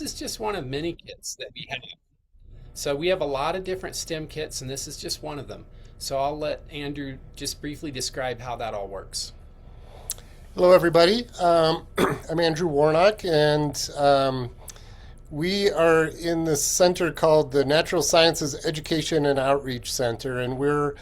is just one of many kits that we have. So we have a lot of different STEM kits, and this is just one of them. So I'll let Andrew just briefly describe how that all works. Hello, everybody. I'm Andrew Warnock, and we are in this center called the Natural Sciences Education and Outreach Center, and we're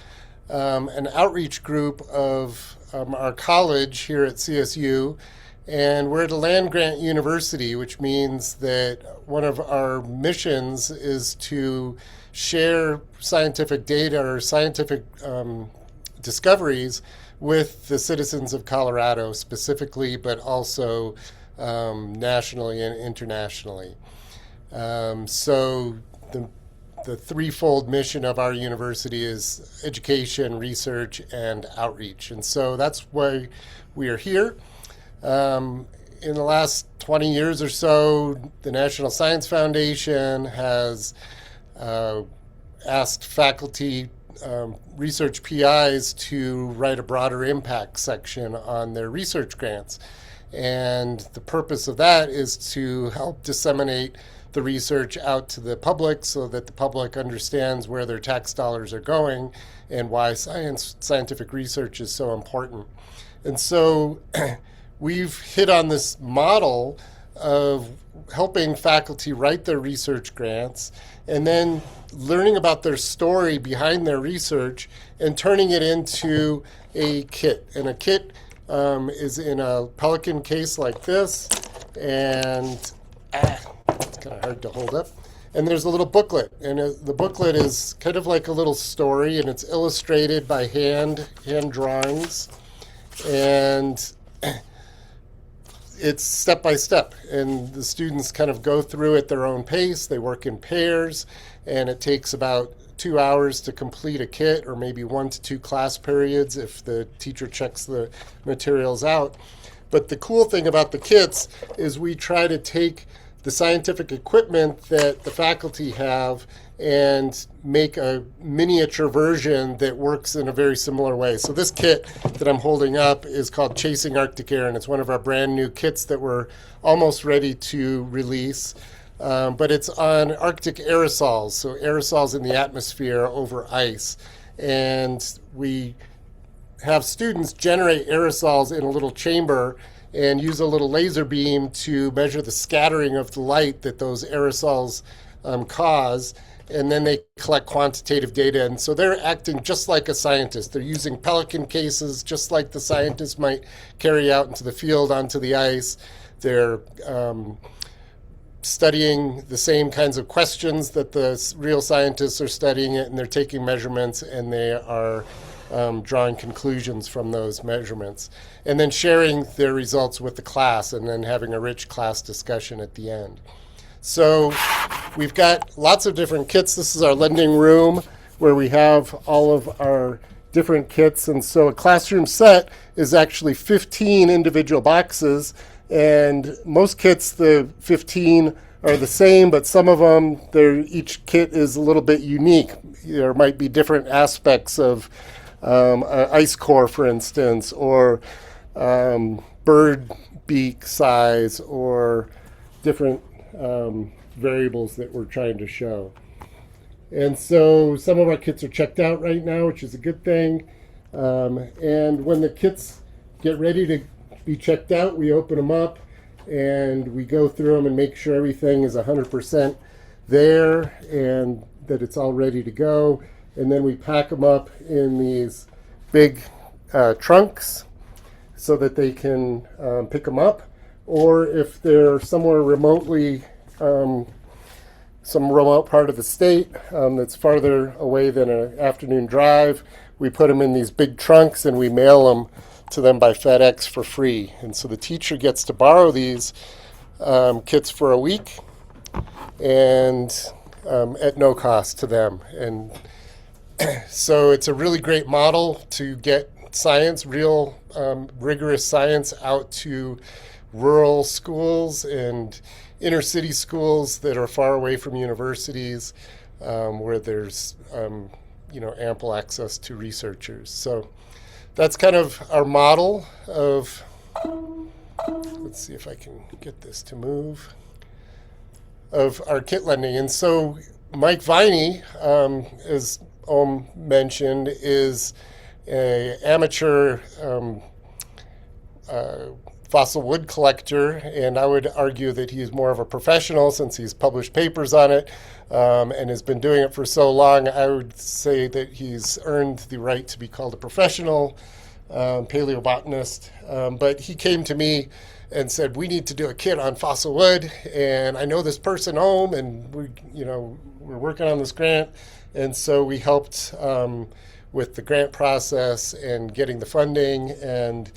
an outreach group of our college here at CSU, and we're at a land grant university, which means that one of our missions is to share scientific data or scientific discoveries with the citizens of Colorado specifically, but also nationally and internationally. So the threefold mission of our university is education, research, and outreach. And so that's why we are here. In the last 20 years or so, the National Science Foundation has asked faculty research PIs to write a broader impact section on their research grants. And the purpose of that is to help disseminate the research out to the public so that the public understands where their tax dollars are going and why scientific research is so important. And so we've hit on this model of helping faculty write their research grants and then learning about their story behind their research and turning it into a kit. And a kit is in a pelican case like this, and it's kind of hard to hold up. And there's a little booklet, and the booklet is kind of like a little story, and it's illustrated by hand drawings, and it's step by step, and the students kind of go through at their own pace. They work in pairs, and it takes about 2 hours to complete a kit, or maybe 1 to 2 class periods if the teacher checks the materials out. But the cool thing about the kits is we try to take the scientific equipment that the faculty have and make a miniature version that works in a very similar way. So this kit that I'm holding up is called Chasing Arctic Air, and it's one of our brand new kits that we're almost ready to release. But it's on Arctic aerosols, so aerosols in the atmosphere over ice. And we have students generate aerosols in a little chamber and use a little laser beam to measure the scattering of the light that those aerosols cause. And then they collect quantitative data. And so they're acting just like a scientist. They're using pelican cases just like the scientists might carry out into the field onto the ice. They're studying the same kinds of questions that the real scientists are studying it, and they're taking measurements, and they are drawing conclusions from those measurements, and then sharing their results with the class, and then having a rich class discussion at the end. So we've got lots of different kits. This is our lending room where we have all of our different kits, and so a classroom set is actually 15 individual boxes, and most kits, the 15 are the same, but some of them, each kit is a little bit unique. There might be different aspects of an ice core, for instance, or bird beak size, or different variables that we're trying to show. And so some of our kits are checked out right now, which is a good thing. And when the kits get ready to be checked out, we open them up and we go through them and make sure everything is 100% there and that it's all ready to go. And then we pack them up in these big trunks so that they can pick them up. Or if they're somewhere remotely, some remote part of the state that's farther away than an afternoon drive, we put them in these big trunks and we mail them to them by FedEx for free. And so the teacher gets to borrow these kits for a week and at no cost to them. And so it's a really great model to get science, real rigorous science, out to rural schools and inner city schools that are far away from universities, where there's ample access to researchers. So that's kind of our model of, let's see if I can get this to move. of our kit lending. And so Mike Viney, as Ohm mentioned, is an amateur fossil wood collector, and I would argue that he's more of a professional since he's published papers on it and has been doing it for so long. I would say that he's earned the right to be called a professional paleobotanist. But he came to me and said, "We need to do a kit on fossil wood, and I know this person home, and we're working on this grant." And so we helped with the grant process and getting the funding, and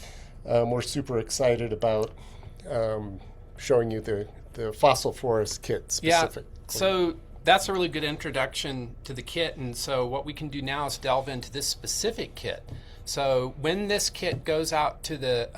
we're super excited about showing you the fossil forest kit specific. Yeah, so that's a really good introduction to the kit. And so what we can do now is delve into this specific kit. So when this kit goes out to the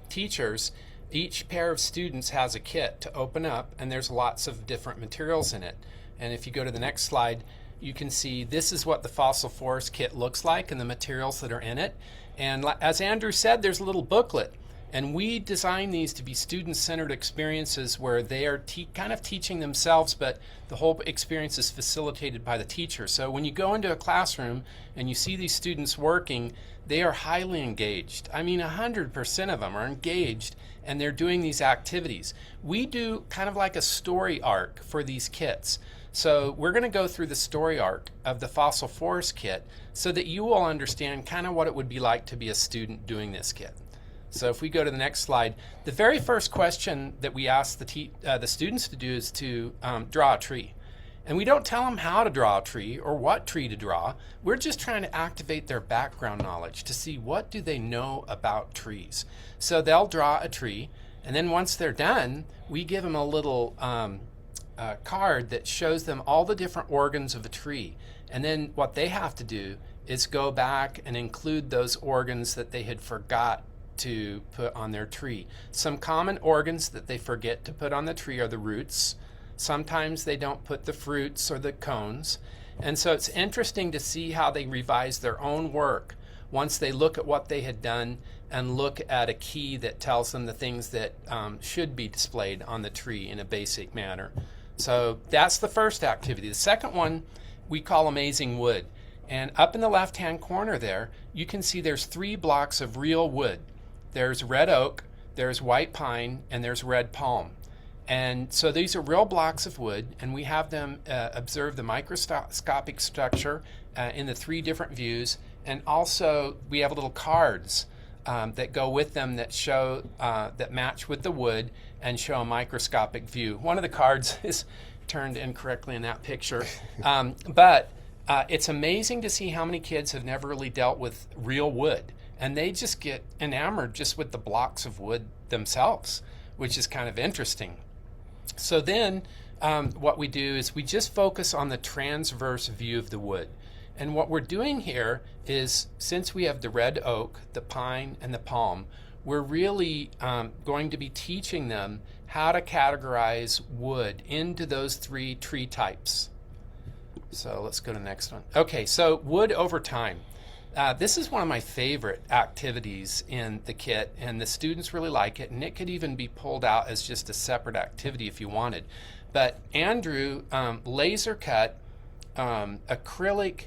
teachers, each pair of students has a kit to open up, and there's lots of different materials in it. And if you go to the next slide, you can see this is what the fossil forest kit looks like and the materials that are in it. And as Andrew said, there's a little booklet, and we design these to be student-centered experiences where they are kind of teaching themselves, but the whole experience is facilitated by the teacher. So when you go into a classroom and you see these students working, they are highly engaged. I mean, 100% of them are engaged, and they're doing these activities. We do kind of like a story arc for these kits. So we're going to go through the story arc of the fossil forest kit so that you will understand kind of what it would be like to be a student doing this kit. So if we go to the next slide, the very first question that we ask the students to do is to draw a tree. And we don't tell them how to draw a tree or what tree to draw. We're just trying to activate their background knowledge to see what do they know about trees. So they'll draw a tree, and then once they're done, we give them a little card that shows them all the different organs of a tree. And then what they have to do is go back and include those organs that they had forgot to put on their tree. Some common organs that they forget to put on the tree are the roots. Sometimes they don't put the fruits or the cones. And so it's interesting to see how they revise their own work once they look at what they had done and look at a key that tells them the things that should be displayed on the tree in a basic manner. So that's the first activity. The second one we call Amazing Wood. And up in the left-hand corner there, you can see there's 3 blocks of real wood. There's red oak, there's white pine, and there's red palm. And so these are real blocks of wood, and we have them observe the microscopic structure in the 3 different views. And also we have little cards that go with them that show that match with the wood and show a microscopic view. One of the cards is turned incorrectly in that picture, but it's amazing to see how many kids have never really dealt with real wood, and they just get enamored just with the blocks of wood themselves, which is kind of interesting. So then what we do is we just focus on the transverse view of the wood. And what we're doing here is, since we have the red oak, the pine, and the palm, we're really going to be teaching them how to categorize wood into those 3 tree types. So let's go to the next one. Okay, so wood over time. This is one of my favorite activities in the kit, and the students really like it, and it could even be pulled out as just a separate activity if you wanted. But Andrew laser cut acrylic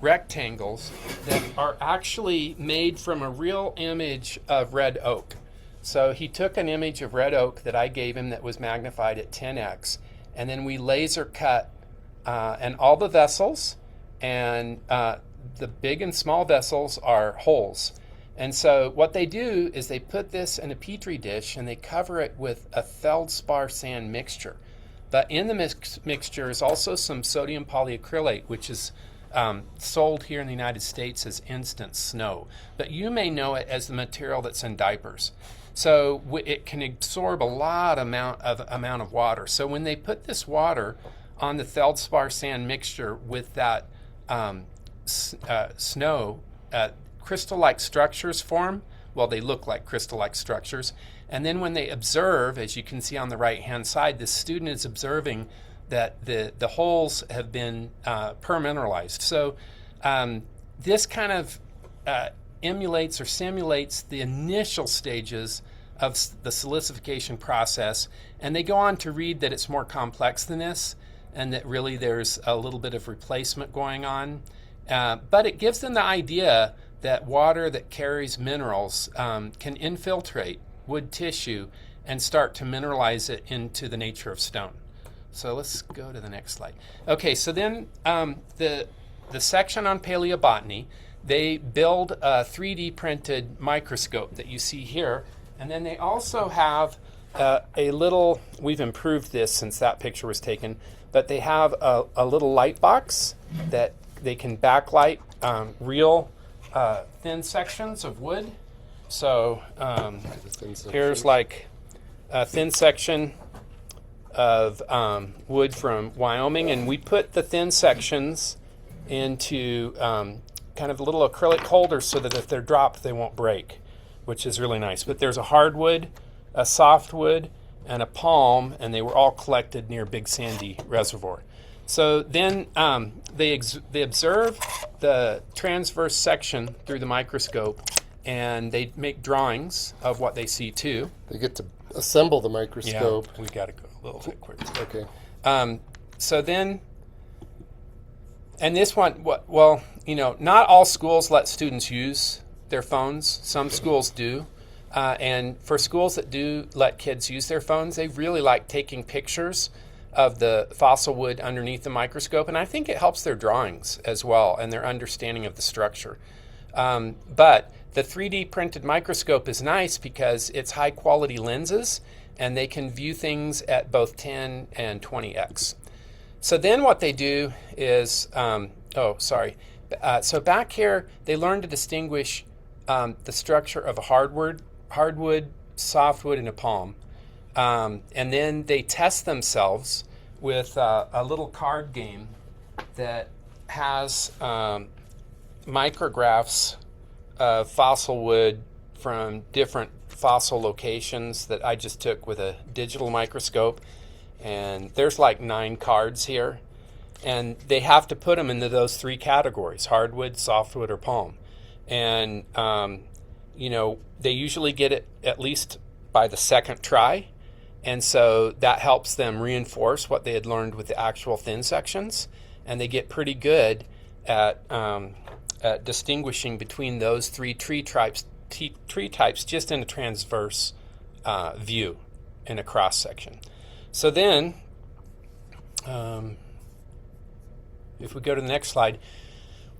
rectangles that are actually made from a real image of red oak. So he took an image of red oak that I gave him that was magnified at 10x, and then we laser cut and all the vessels, and the big and small vessels are holes. And so what they do is they put this in a petri dish and they cover it with a feldspar sand mixture. But in the mixture is also some sodium polyacrylate, which is sold here in the United States as instant snow. But you may know it as the material that's in diapers. So it can absorb a lot amount of water. So when they put this water on the feldspar sand mixture with that snow, crystal-like structures form. Well, they look like crystal-like structures. And then when they observe, as you can see on the right-hand side, the student is observing that the holes have been permineralized. So this kind of emulates or simulates the initial stages of the silicification process. And they go on to read that it's more complex than this, and that really there's a little bit of replacement going on. But it gives them the idea that water that carries minerals can infiltrate wood tissue and start to mineralize it into the nature of stone. So let's go to the next slide. Okay, so then the section on paleobotany, they build a 3D printed microscope that you see here, and then they also have a little, we've improved this since that picture was taken, but they have a little light box that they can backlight real thin sections of wood. So here's like a thin section of wood from Wyoming, and we put the thin sections into kind of little acrylic holders so that if they're dropped, they won't break, which is really nice. But there's a hardwood, a softwood, and a palm, and they were all collected near Big Sandy Reservoir. So then they observe the transverse section through the microscope, and they make drawings of what they see too. They get to assemble the microscope. Yeah, we got to go a little bit quicker. Okay. So then, and this one, well, you know, not all schools let students use their phones. Some schools do. And for schools that do let kids use their phones, they really like taking pictures of the fossil wood underneath the microscope. And I think it helps their drawings as well and their understanding of the structure. But the 3D printed microscope is nice because it's high quality lenses and they can view things at both 10 and 20x. So then what they do is, so back here, they learn to distinguish the structure of a hardwood, softwood, and a palm. And then they test themselves with a little card game that has micrographs of fossil wood from different fossil locations that I just took with a digital microscope. And there's like 9 cards here. And they have to put them into those 3 categories, hardwood, softwood, or palm. And, you know, they usually get it at least by the second try. And so that helps them reinforce what they had learned with the actual thin sections. And they get pretty good at distinguishing between those 3 tree types just in a transverse view in a cross section. So then, if we go to the next slide,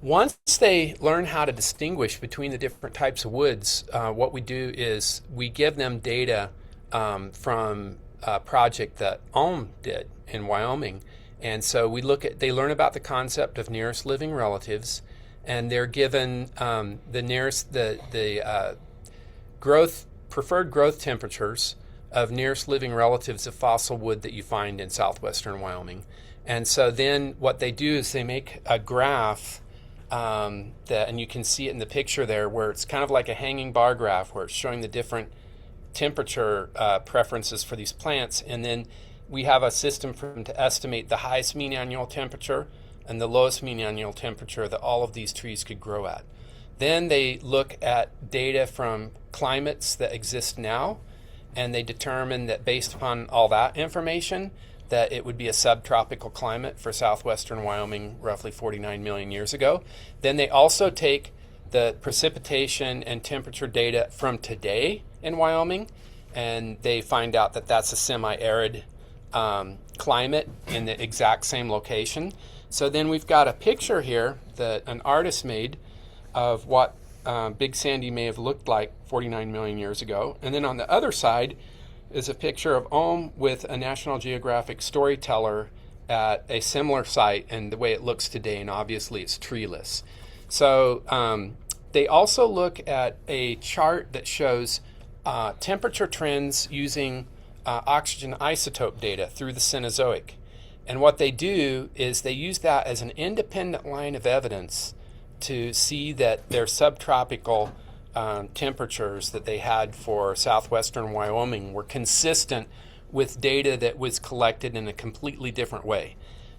once they learn how to distinguish between the different types of woods, what we do is we give them data from a project that Ohm did in Wyoming. And so they learn about the concept of nearest living relatives, and they're given the preferred growth temperatures of nearest living relatives of fossil wood that you find in southwestern Wyoming. And so then what they do is they make a graph and you can see it in the picture there, where it's kind of like a hanging bar graph where it's showing the different temperature preferences for these plants. And then we have a system for them to estimate the highest mean annual temperature and the lowest mean annual temperature that all of these trees could grow at. Then they look at data from climates that exist now, and they determine that based upon all that information, that it would be a subtropical climate for southwestern Wyoming roughly 49 million years ago. Then they also take the precipitation and temperature data from today in Wyoming, and they find out that that's a semi-arid climate in the exact same location. So then we've got a picture here that an artist made of what Big Sandy may have looked like 49 million years ago. And then on the other side is a picture of Ohm with a National Geographic storyteller at a similar site and the way it looks today, and obviously it's treeless. So they also look at a chart that shows temperature trends using oxygen isotope data through the Cenozoic. And what they do is they use that as an independent line of evidence to see that their subtropical temperatures that they had for southwestern Wyoming were consistent with data that was collected in a completely different way.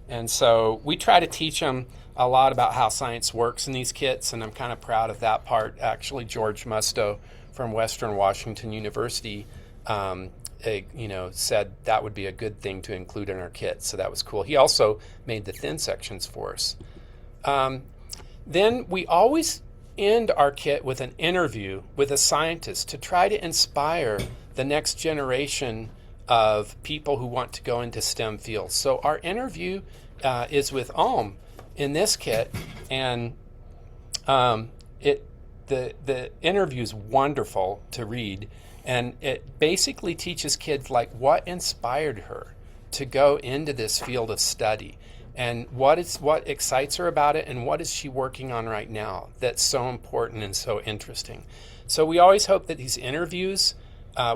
And so we try to teach them a lot about how science works in these kits, and I'm kind of proud of that part. Actually, George Musto from Western Washington University, said that would be a good thing to include in our kit. So that was cool. He also made the thin sections for us. Then we always end our kit with an interview with a scientist to try to inspire the next generation of people who want to go into STEM fields. So our interview is with Alm in this kit, and the interview is wonderful to read, and it basically teaches kids like what inspired her to go into this field of study, and what excites her about it, and what is she working on right now that's so important and so interesting. So we always hope that these interviews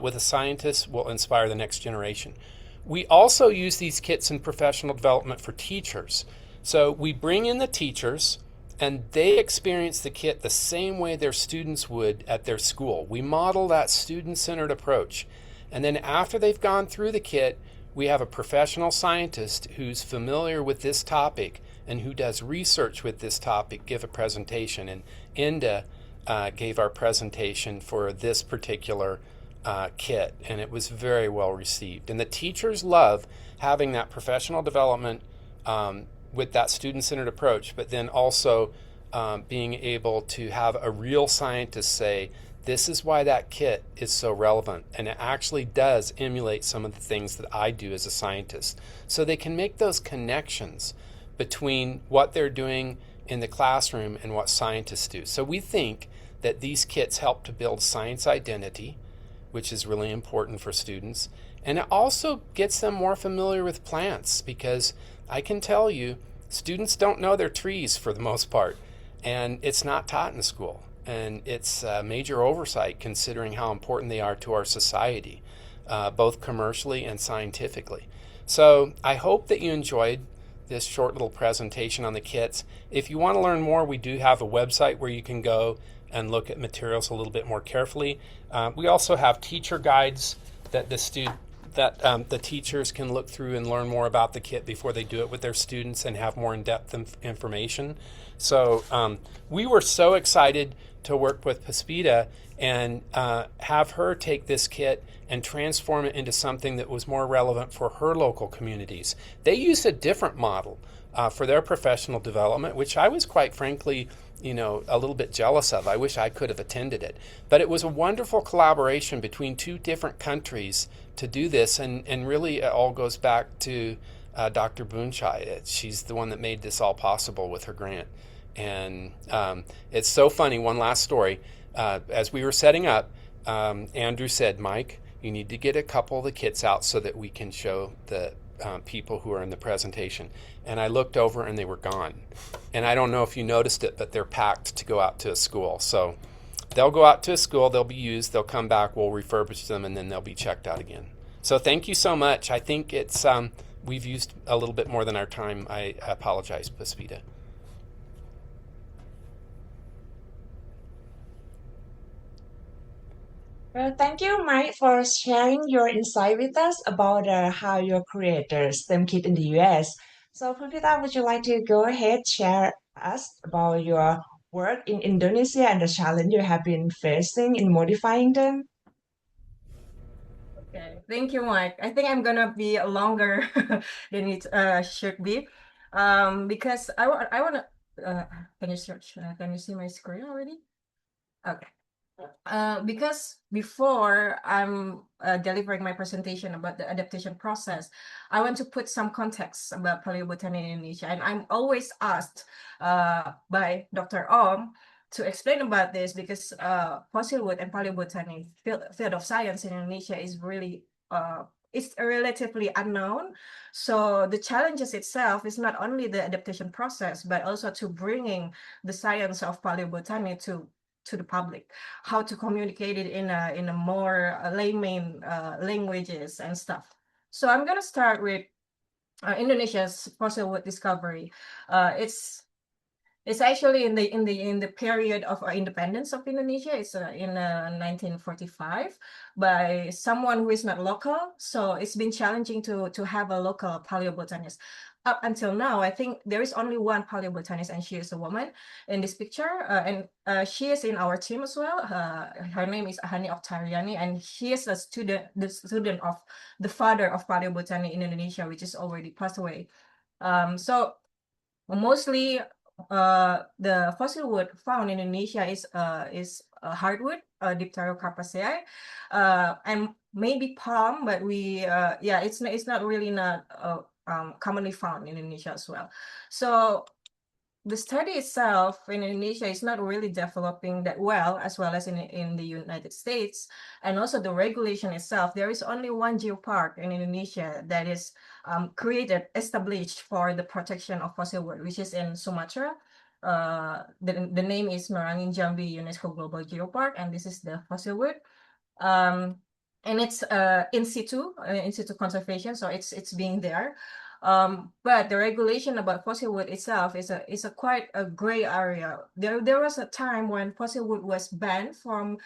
with a scientist will inspire the next generation. We also use these kits in professional development for teachers. So we bring in the teachers, and they experience the kit the same way their students would at their school. We model that student-centered approach. And then after they've gone through the kit, we have a professional scientist who's familiar with this topic and who does research with this topic give a presentation. And Inda gave our presentation for this particular kit, and it was very well received. And the teachers love having that professional development with that student-centered approach, but then also being able to have a real scientist say, this is why that kit is so relevant, and it actually does emulate some of the things that I do as a scientist. So they can make those connections between what they're doing in the classroom and what scientists do. So we think that these kits help to build science identity, which is really important for students, and it also gets them more familiar with plants, because I can tell you, students don't know their trees for the most part, and it's not taught in school. And it's a major oversight considering how important they are to our society, both commercially and scientifically. So I hope that you enjoyed this short little presentation on the kits. If you want to learn more, we do have a website where you can go and look at materials a little bit more carefully. We also have teacher guides that the teachers can look through and learn more about the kit before they do it with their students and have more in-depth information. So we were so excited to work with Puspita and have her take this kit and transform it into something that was more relevant for her local communities. They used a different model for their professional development, which I was quite frankly a little bit jealous of. I wish I could have attended it. But it was a wonderful collaboration between two different countries to do this, and really it all goes back to Dr. Boonchai. She's the one that made this all possible with her grant. And it's so funny, one last story. As we were setting up, Andrew said, Mike, you need to get a couple of the kits out so that we can show the people who are in the presentation. And I looked over and they were gone. And I don't know if you noticed it, but they're packed to go out to a school. So they'll go out to a school, they'll be used, they'll come back, we'll refurbish them, and then they'll be checked out again. So thank you so much. I think it's we've used a little bit more than our time. I apologize, Puspita. Well, thank you, Mike, for sharing your insight with us about how you created STEM kit in the US. So, Pavita, would you like to go ahead share us about your work in Indonesia and the challenge you have been facing in modifying them? Okay, thank you, Mike. I think I'm gonna be longer than it should be, because I wanna. Can you search? Can you see my screen already? Okay. Because before I'm delivering my presentation about the adaptation process, I want to put some context about paleobotany in Indonesia. And I'm always asked by Dr. Om to explain about this, because fossil wood and paleobotany field of science in Indonesia is really it's relatively unknown. So the challenges itself is not only the adaptation process, but also to bringing the science of paleobotany to the public, how to communicate it in a more layman languages and stuff. So I'm gonna start with Indonesia's fossil wood discovery. It's actually in the period of independence of Indonesia. It's in 1945 by someone who is not local. So it's been challenging to have a local paleobotanist. Up until now, I think there is only one paleobotanist, and she is a woman in this picture. And she is in our team as well. Her name is Hani Oktariani, and she is the student of the father of paleobotany in Indonesia, which is already passed away. So mostly the fossil wood found in Indonesia is hardwood, Dipterocarpaceae, and maybe palm, but yeah, it's not really not commonly found in Indonesia as well. So the study itself in Indonesia is not really developing that well as in the United States. And also the regulation itself, there is only one geopark in Indonesia that is established for the protection of fossil wood, which is in Sumatra. The name is Merangin Jambi UNESCO Global Geopark, and this is the fossil wood. And it's in situ conservation, so it's being there. But the regulation about fossil wood itself is a quite a gray area. There was a time when fossil wood was banned from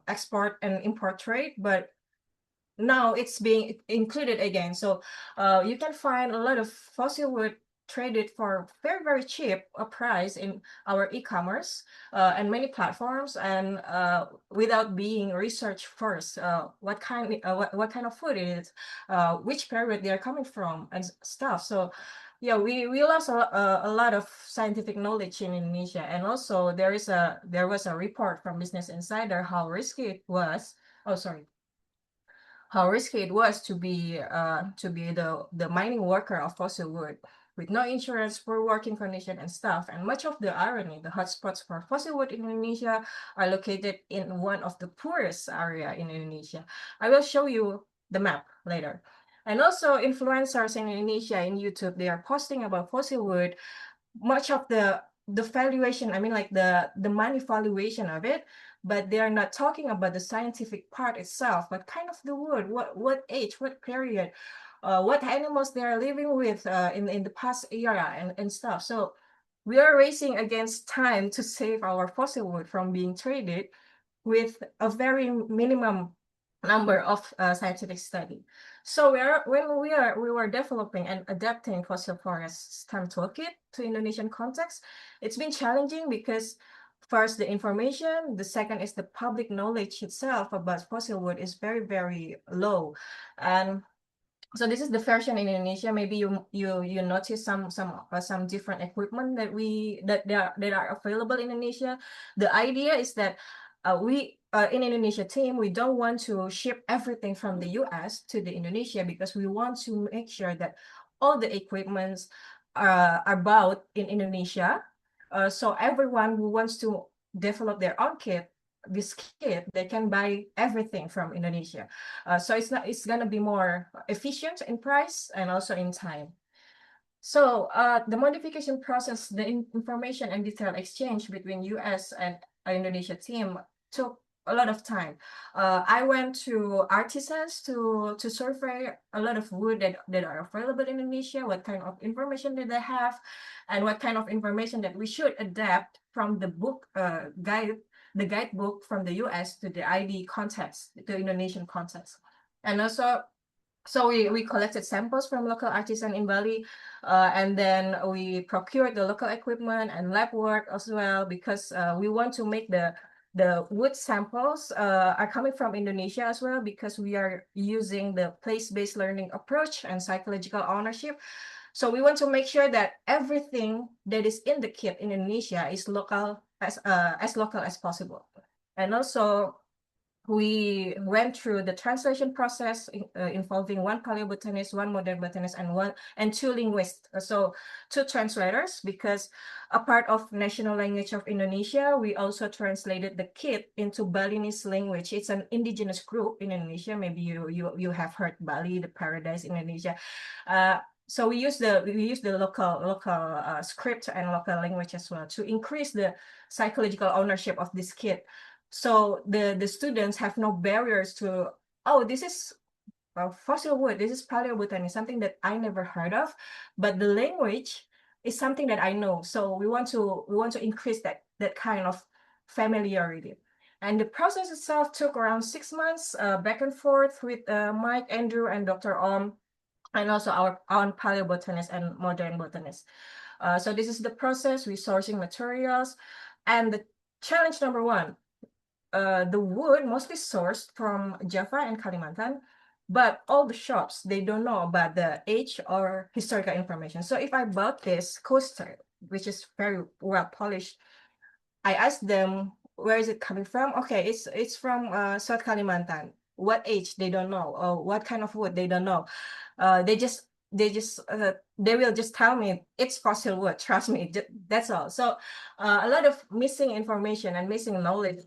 export and import trade, but now it's being included again. So you can find a lot of fossil wood traded for very, very cheap a price in our e-commerce and many platforms, and without being researched first what kind of food it is, which period they are coming from and stuff. So yeah, we lost a lot of scientific knowledge in Indonesia. And also there was a report from Business Insider how risky it was. Oh, sorry. How risky it was to be the mining worker of fossil wood with no insurance, poor working condition and stuff. And much of the irony, the hotspots for fossil wood in Indonesia are located in one of the poorest area in Indonesia. I will show you the map later. And also influencers in Indonesia in YouTube, they are posting about fossil wood. Much of the valuation, I mean like the money valuation of it, but they are not talking about the scientific part itself. What kind of the wood, what age, what period, what animals they are living with in the past era and stuff. So we are racing against time to save our fossil wood from being traded with a very minimum number of scientific study. So when we were developing and adapting fossil forest STEM toolkit to Indonesian context, it's been challenging because first the information, the second is the public knowledge itself about fossil wood is very, very low. And so this is the version in Indonesia. Maybe you notice some different equipment that are available in Indonesia. The idea is that we in Indonesia team, we don't want to ship everything from the US to the Indonesia because we want to make sure that all the equipments are bought in Indonesia. So everyone who wants to develop their own kit, they can buy everything from Indonesia. So it's gonna be more efficient in price and also in time. So the modification process, the information and detail exchange between US and Indonesia team took a lot of time. I went to artisans to survey a lot of wood that are available in Indonesia, what kind of information that they have, and what kind of information that we should adapt from the book the guidebook from the US to the ID context, the Indonesian context. And also, so we collected samples from local artisans in Bali, and then we procured the local equipment and lab work as well, because we want to make the wood samples are coming from Indonesia as well, because we are using the place-based learning approach and psychological ownership. So we want to make sure that everything that is in the kit in Indonesia is local as possible. And also, we went through the translation process involving one paleobotanist, one modern botanist, and two linguists. So two translators, because a part of national language of Indonesia, we also translated the kit into Balinese language. It's an indigenous group in Indonesia. Maybe you have heard Bali, the paradise in Indonesia. So we use the local script and local language as well to increase the psychological ownership of this kit. So the students have no barriers to, oh, this is fossil wood, this is paleobotany, something that I never heard of. But the language is something that I know. So we want to increase that kind of familiarity. And the process itself took around 6 months, back and forth with Mike, Andrew, and Dr. And also our own paleobotanists and modern botanists. So this is the process, resourcing materials. And the challenge number one, the wood mostly sourced from Java and Kalimantan, but all the shops, they don't know about the age or historical information. So if I bought this coaster, which is very well polished, I asked them, where is it coming from? Okay, it's from South Kalimantan. What age? They don't know. Or what kind of wood? They don't know. They will just tell me it's fossil wood. Trust me, that's all. So a lot of missing information and missing knowledge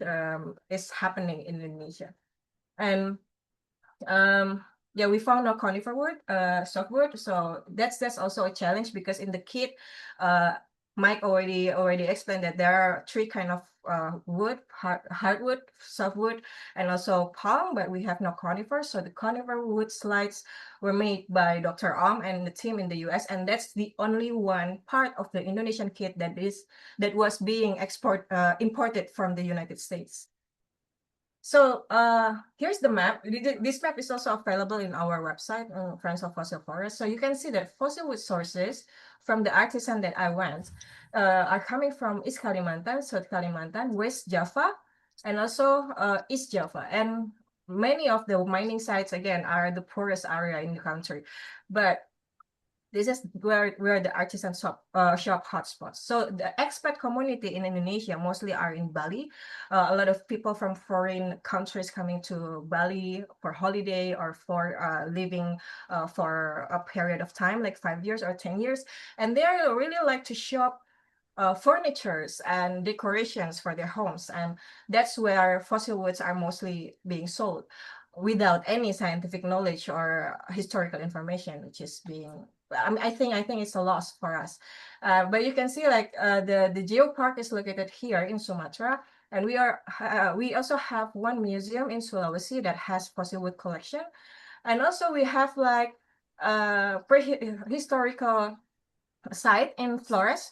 is happening in Indonesia. And yeah, we found no conifer wood, softwood. So that's also a challenge, because in the kit, Mike already explained that there are three kind of wood: hardwood, softwood, and also palm. But we have no conifer. So the conifer wood slides were made by Dr. and the team in the U.S. And that's the only one part of the Indonesian kit that was being imported from the United States. So here's the map. This map is also available in our website, Friends of Fossil Forest. So you can see that fossil wood sources from the artisan that I went are coming from East Kalimantan, South Kalimantan, West Java, and also East Java. And many of the mining sites, again, are the poorest area in the country. But this is where the artisan shop hotspots. So the expat community in Indonesia mostly are in Bali. A lot of people from foreign countries coming to Bali for holiday or for living for a period of time, like 5 years or 10 years. And they really like to shop furnitures and decorations for their homes. And that's where fossil woods are mostly being sold without any scientific knowledge or historical information, which is being, I think it's a loss for us. But you can see, like, the geopark is located here in Sumatra, and we also have one museum in Sulawesi that has fossil wood collection, and also we have like prehistorical site in Flores,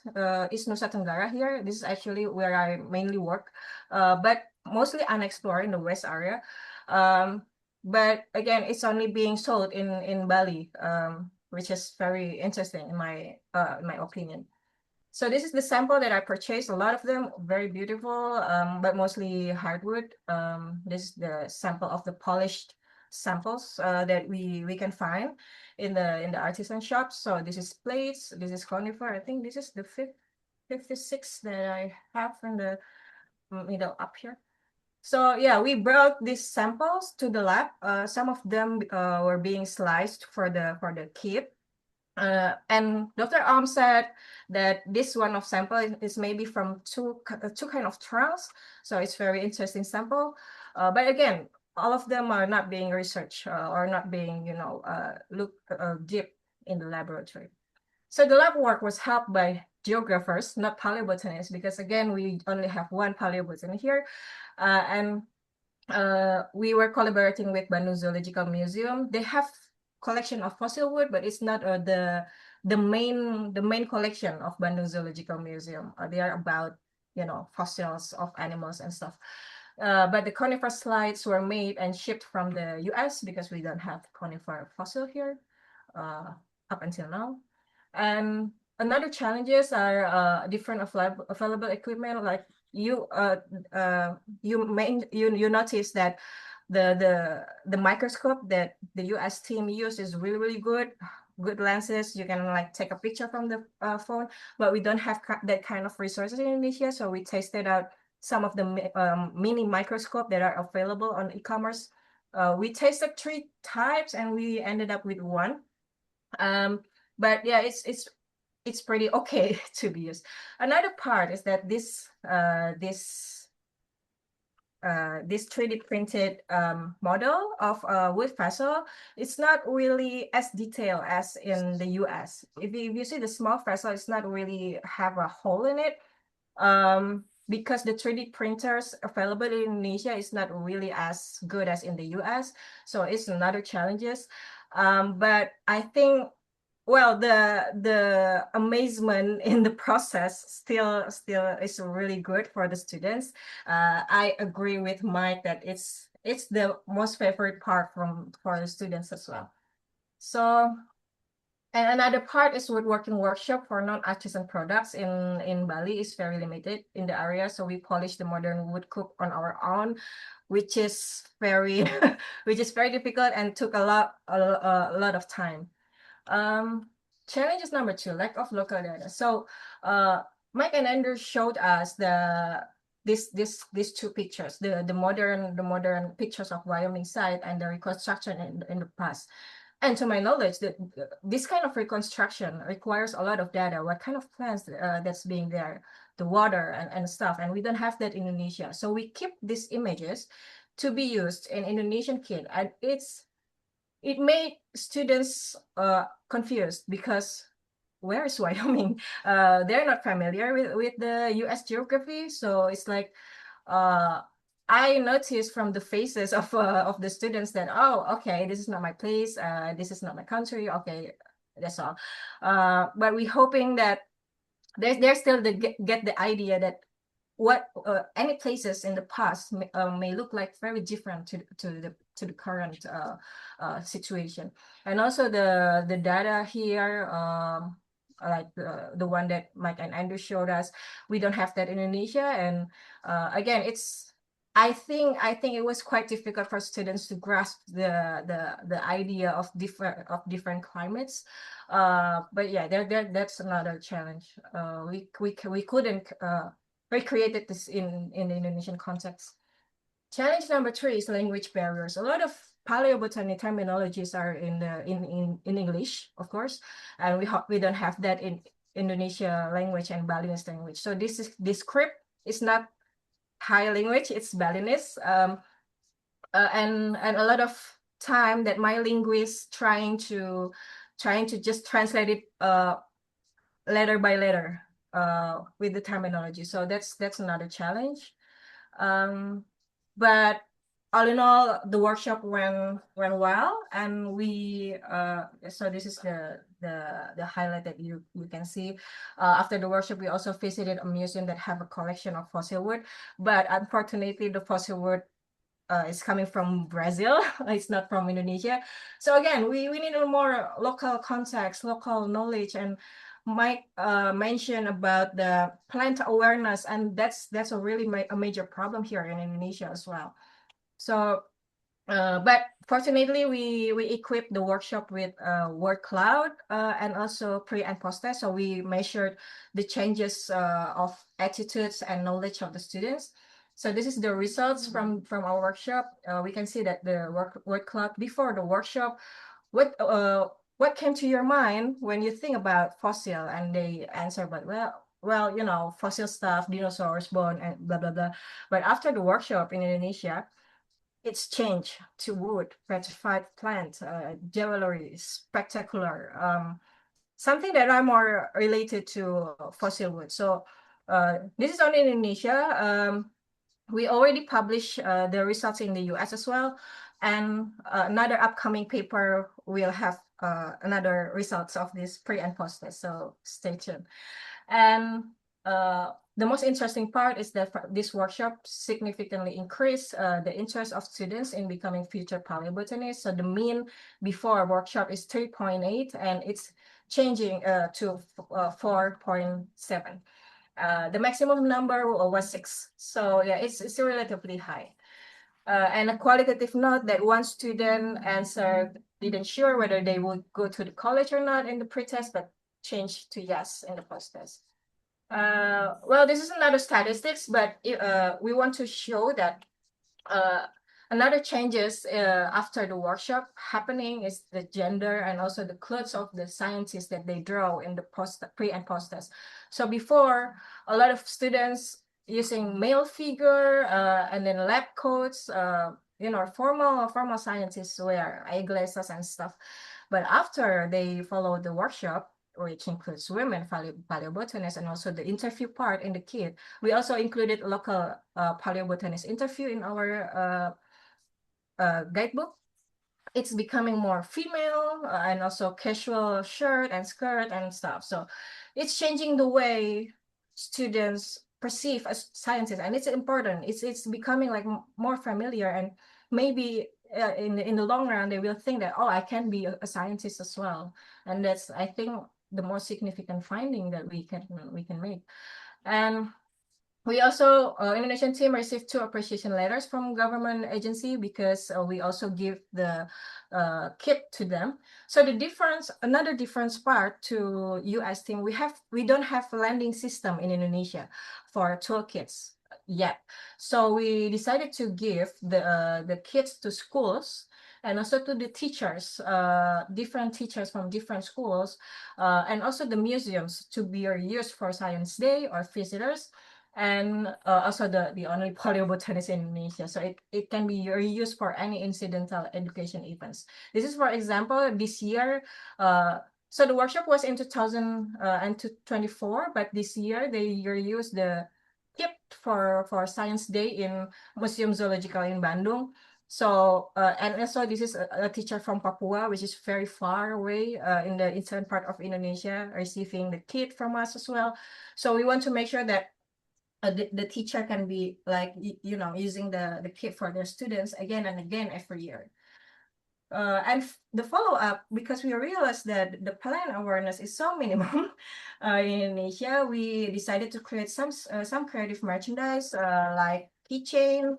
is Nusa Tenggara here. This is actually where I mainly work, but mostly unexplored in the west area. But again, it's only being sold in Bali, which is very interesting in my opinion. So this is the sample that I purchased. A lot of them very beautiful, but mostly hardwood. This is the sample of the polished samples that we can find in the artisan shops. So this is plates. This is conifer. I think this is the 56 that I have in the middle up here. So yeah, we brought these samples to the lab. Some of them were being sliced for the kit. And Dr. said that this one of sample is maybe from two kind of trunks. So it's very interesting sample. But again, all of them are not being researched or not being, looked deep in the laboratory. So the lab work was helped by geographers, not paleobotanists, because again, we only have one paleobotanist here. And we were collaborating with Bandung Zoological Museum. They have collection of fossil wood, but it's not the main collection of Bandung Zoological Museum. They are about, fossils of animals and stuff. But the conifer slides were made and shipped from the US because we don't have conifer fossil here up until now. And another challenges are different available equipment. Like you notice that the microscope that the US team used is really good lenses. You can like take a picture from the phone, but we don't have that kind of resources in Indonesia. So we tested out some of the mini microscope that are available on e-commerce. We tested 3 types and we ended up with one. But yeah, it's pretty okay to be used. Another part is that this 3D printed model of wood vessel, it's not really as detailed as in the US. If you see the small vessel, it's not really have a hole in it, because the 3D printers available in Indonesia is not really as good as in the US. So it's another challenges. But I think well, the amazement in the process still is really good for the students. I agree with Mike that it's the most favorite part for the students as well. So, and another part is woodworking workshop for non-artisan products in Bali is very limited in the area. So we polish the modern wood cook on our own, which is very which is very difficult and took a lot of time. Challenges number 2, lack of local data. So Mike and Andrew showed us these two pictures, the modern pictures of Wyoming site and the reconstruction in the past. And to my knowledge, that this kind of reconstruction requires a lot of data. What kind of plants that's being there, the water and stuff, and we don't have that in Indonesia. So we keep these images to be used in Indonesian kid, and it made students confused because where is Wyoming? They're not familiar with the U.S. geography, so it's like I noticed from the faces of the students that, oh, okay, this is not my place, this is not my country, okay, that's all. But we're hoping that they're still get the idea that what any places in the past may look like very different to the current situation. And also the data here, like the one that Mike and Andrew showed us, we don't have that in Indonesia. And again, I think it was quite difficult for students to grasp the idea of different climates. But yeah, that's another challenge. We couldn't recreated this in the Indonesian context. Challenge number 3 is language barriers. A lot of paleobotany terminologies are in English, of course, and we don't have that in Indonesia language and Balinese language. So this script is not Thai language, it's Balinese, and a lot of time that my linguist trying to just translate it letter by letter with the terminology. So that's another challenge. But all in all, the workshop went well, and we so this is the highlight that you can see. After the workshop, we also visited a museum that have a collection of fossil wood, but unfortunately, the fossil wood is coming from Brazil. It's not from Indonesia. So again, we need a more local context, local knowledge, and Mike mentioned about the plant awareness, and that's a really a major problem here in Indonesia as well. So, but fortunately, we equipped the workshop with word cloud and also pre and post test. So we measured the changes of attitudes and knowledge of the students. So this is the results from our workshop. We can see that the word cloud before the workshop, what came to your mind when you think about fossil? And they answer, but well, you know, fossil stuff, dinosaurs, bone, and blah blah blah. But after the workshop in Indonesia, it's changed to wood, petrified plant, jewelry, spectacular, something that are more related to fossil wood. So this is only in Indonesia. We already published the results in the US as well. And another upcoming paper will have another results of this pre and post test. So stay tuned. And the most interesting part is that this workshop significantly increased the interest of students in becoming future paleobotanists. So the mean before workshop is 3.8, and it's changing to 4.7. The maximum number was 6. So yeah, it's relatively high. And a qualitative note that one student answered didn't sure whether they would go to the college or not in the pretest, but changed to yes in the post-test. Well, this is another statistics, but we want to show that another changes after the workshop happening is the gender and also the clothes of the scientists that they draw in the pre and post test. So before, a lot of students using male figure and then lab coats, you know, formal scientists wear eyeglasses and stuff. But after they follow the workshop, which includes women paleobotanists and also the interview part in the kit, we also included local paleobotanist interview in our guidebook. it's becoming more female and also casual shirt and skirt and stuff. So it's changing the way students perceive as scientists, and it's important. It's becoming like more familiar, and maybe in the long run they will think that, oh, I can be a scientist as well. And that's, I think, the most significant finding that we can make. And we also, Indonesian team received 2 appreciation letters from government agency because we also give the kit to them. So another difference part to US team, we don't have a landing system in Indonesia for toolkits yet. So we decided to give the kits to schools and also to the teachers, different teachers from different schools, and also the museums to be used for Science Day or visitors, and also the only paleobotanist in Indonesia. So it can be reused for any incidental education events. This is, for example, this year. So the workshop was in 2024, but this year they reused the kit for Science Day in Museum Zoological in Bandung. So and also this is a teacher from Papua, which is very far away in the eastern part of Indonesia, receiving the kit from us as well. So we want to make sure that the teacher can be like, using the kit for their students again and again every year. And the follow-up, because we realized that the plant awareness is so minimum in Indonesia, we decided to create some creative merchandise like keychain,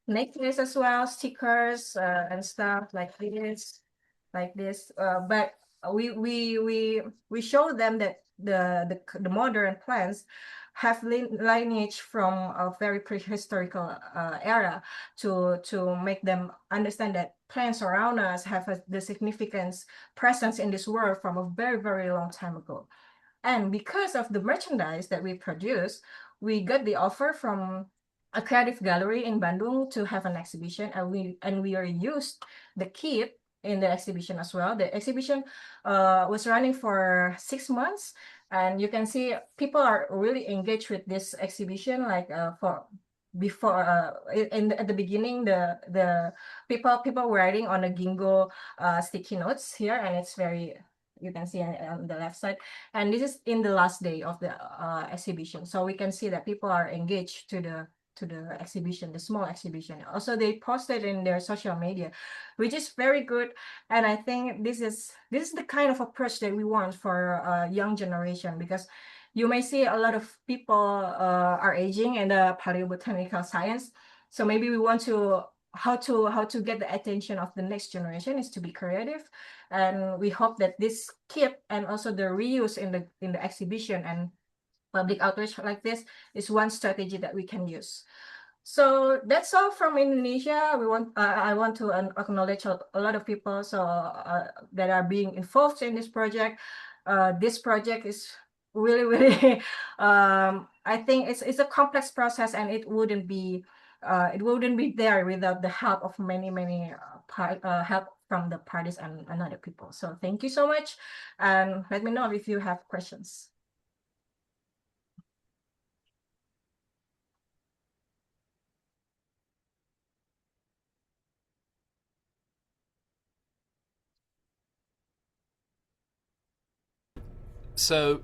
necklace as well, stickers, and stuff like this. But we show them that the modern plants have lineage from a very prehistorical era to make them understand that plants around us have the significance presence in this world from a very, very long time ago. And because of the merchandise that we produce, we got the offer from a creative gallery in Bandung to have an exhibition, and we reused the kit in the exhibition as well. The exhibition was running for 6 months, and you can see people are really engaged with this exhibition. Like at the beginning, the people were writing on a Gingo sticky notes here, and it's very, you can see on the left side. And this is in the last day of the exhibition, so we can see that people are engaged to the exhibition, the small exhibition. Also, they posted in their social media, which is very good. And I think this is the kind of approach that we want for young generation, because you may see a lot of people are aging in the paleobotanical science. So maybe we want to how to get the attention of the next generation is to be creative. And we hope that this kit and also the reuse in the exhibition and public outreach like this is one strategy that we can use. So that's all from Indonesia. I want to acknowledge a lot of people that are being involved in this project. This project is really, really, I think it's a complex process, and it wouldn't be there without the help of many help from the parties and other people. So thank you so much, and let me know if you have questions. So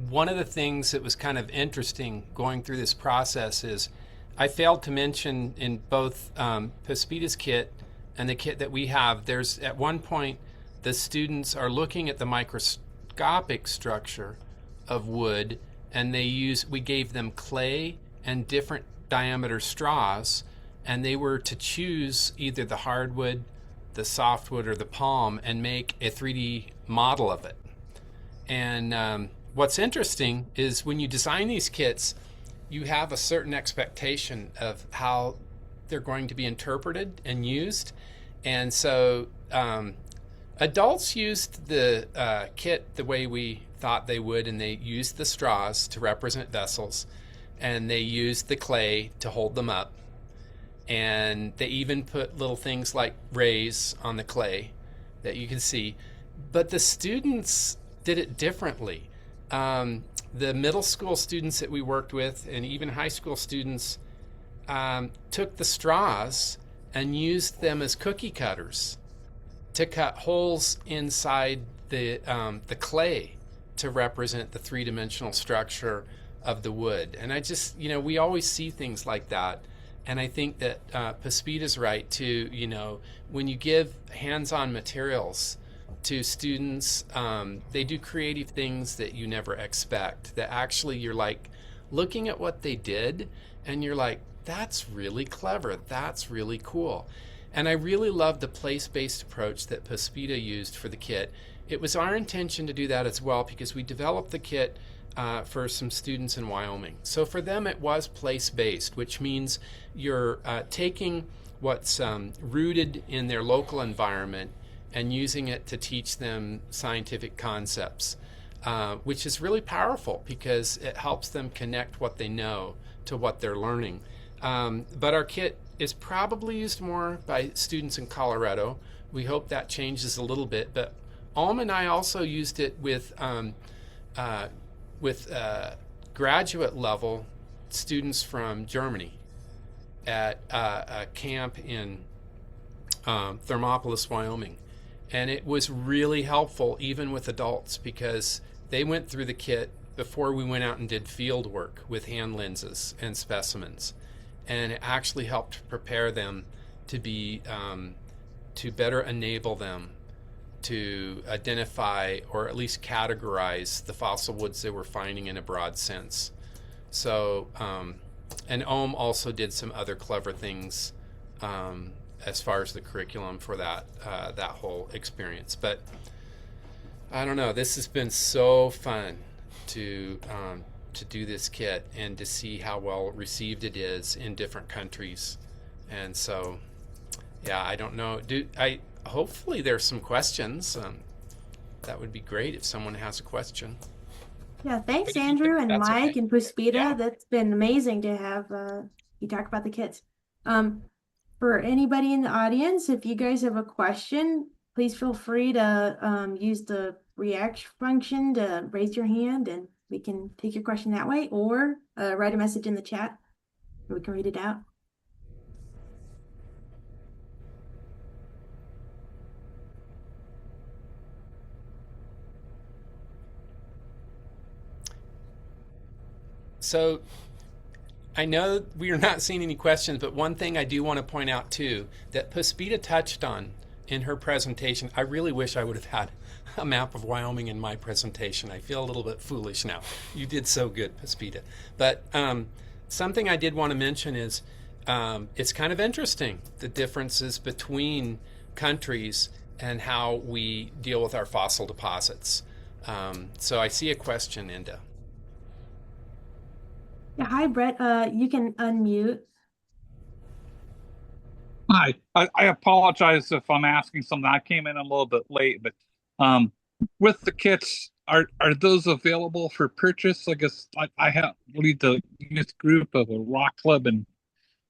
one of the things that was kind of interesting going through this process is I failed to mention in both Pespita's kit and the kit that we have, there's at one point the students are looking at the microscopic structure of wood, and we gave them clay and different diameter straws, and they were to choose either the hardwood, the softwood, or the palm and make a 3D model of it. And what's interesting is when you design these kits, you have a certain expectation of how they're going to be interpreted and used. And so adults used the kit the way we thought they would, and they used the straws to represent vessels, and they used the clay to hold them up. And they even put little things like rays on the clay that you can see. But the students did it differently. The middle school students that we worked with, and even high school students, took the straws and used them as cookie cutters to cut holes inside the clay to represent the three-dimensional structure of the wood. And I just, we always see things like that. And I think that Puspita's right too. When you give hands-on materials to students, they do creative things that you never expect, that actually you're like looking at what they did and you're like, that's really clever, that's really cool. And I really love the place-based approach that Puspita used for the kit. It was our intention to do that as well, because we developed the kit for some students in Wyoming. So for them it was place-based, which means you're taking what's rooted in their local environment and using it to teach them scientific concepts, which is really powerful because it helps them connect what they know to what they're learning. But our kit is probably used more by students in Colorado. We hope that changes a little bit. But Alm and I also used it with graduate level students from Germany at a camp in Thermopolis, Wyoming. And it was really helpful even with adults, because they went through the kit before we went out and did field work with hand lenses and specimens. And it actually helped prepare them to be, to better enable them to identify or at least categorize the fossil woods they were finding in a broad sense. So, and Ohm also did some other clever things as far as the curriculum for that whole experience. But I don't know, this has been so fun to do this kit and to see how well received it is in different countries. And so, yeah, I don't know. Hopefully there's some questions. That would be great if someone has a question. Yeah, thanks, Andrew and Mike and Puspita. Yeah. That's been amazing to have you talk about the kits. For anybody in the audience, if you guys have a question, please feel free to use the react function to raise your hand, and we can take your question that way, or write a message in the chat and we can read it out. So I know we are not seeing any questions, but one thing I do want to point out too, that Puspita touched on in her presentation. I really wish I would have had a map of Wyoming in my presentation. I feel a little bit foolish now. You did so good, Puspita. But something I did want to mention is it's kind of interesting, the differences between countries and how we deal with our fossil deposits. So I see a question, Inda. Yeah, hi, Brett. You can unmute. Hi, I apologize if I'm asking something. I came in a little bit late, but with the kits, are those available for purchase? I guess I have lead the youth group of a rock club in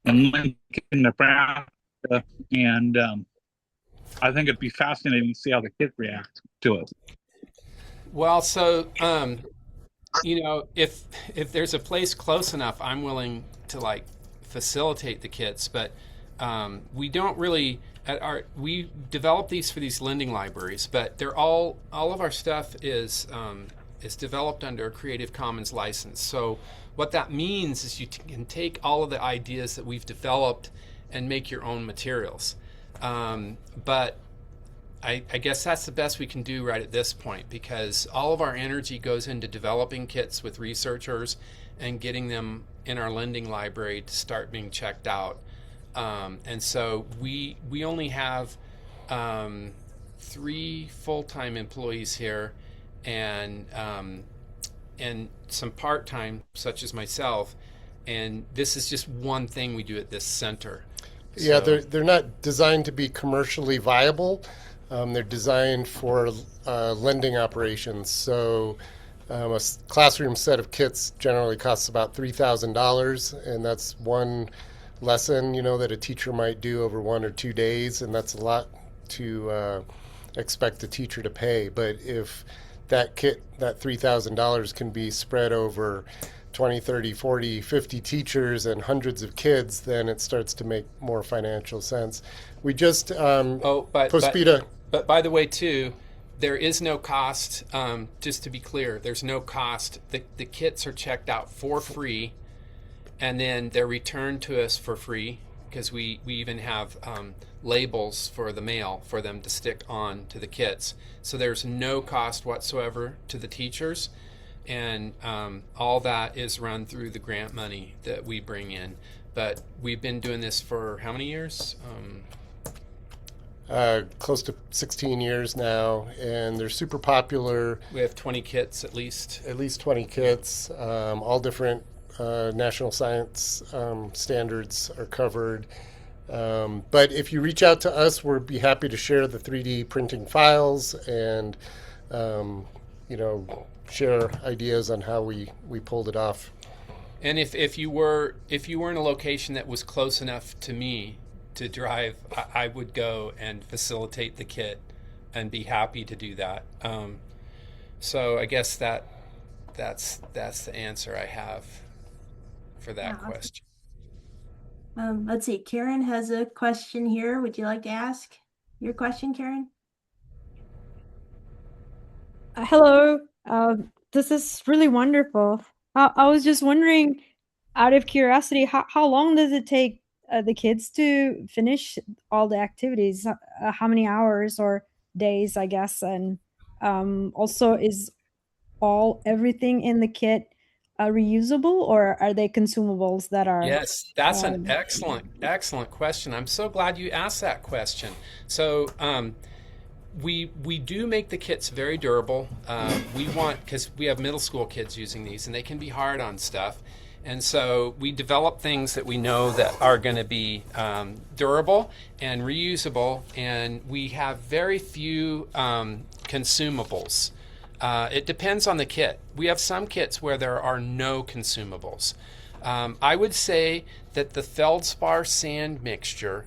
Lincoln, Nebraska, and I think it'd be fascinating to see how the kids react to it. Well, so if there's a place close enough, I'm willing to facilitate the kits, but we don't really we develop these for these lending libraries, but they're all of our stuff is developed under a Creative Commons license. So what that means is you can take all of the ideas that we've developed and make your own materials. But I guess that's the best we can do right at this point, because all of our energy goes into developing kits with researchers and getting them in our lending library to start being checked out. And so we only have 3 full-time employees here and some part-time, such as myself. And this is just one thing we do at this center. Yeah, they're not designed to be commercially viable. They're designed for lending operations. So a classroom set of kits generally costs about $3,000, and that's one lesson, that a teacher might do over 1 or 2 days, and that's a lot to expect a teacher to pay. But if that kit, that $3,000, can be spread over 20, 30, 40, 50 teachers and hundreds of kids, then it starts to make more financial sense. We just Pospita. But by the way, too, there is no cost. Just to be clear, there's no cost. The kits are checked out for free, and then they're returned to us for free, because we even have labels for the mail for them to stick on to the kits. So there's no cost whatsoever to the teachers, and all that is run through the grant money that we bring in. But we've been doing this for how many years? Close to 16 years now, and they're super popular. We have 20 kits at least. At least 20 kits, all different national science standards are covered. But if you reach out to us, we'll be happy to share the 3D printing files and, share ideas on how we pulled it off. And if you were in a location that was close enough to me to drive, I would go and facilitate the kit and be happy to do that. So I guess that's the answer I have for that question. Let's see. Karen has a question here. Would you like to ask your question, Karen? Hello. This is really wonderful. I was just wondering, out of curiosity, how long does it take the kids to finish all the activities? How many hours or days, I guess? And also, is everything in the kit reusable, or are they consumables that are? Yes, that's an excellent question. I'm so glad you asked that question. So we do make the kits very durable. Because we have middle school kids using these, and they can be hard on stuff. And so we develop things that we know that are going to be durable and reusable, and we have very few consumables. It depends on the kit. We have some kits where there are no consumables. I would say that the feldspar sand mixture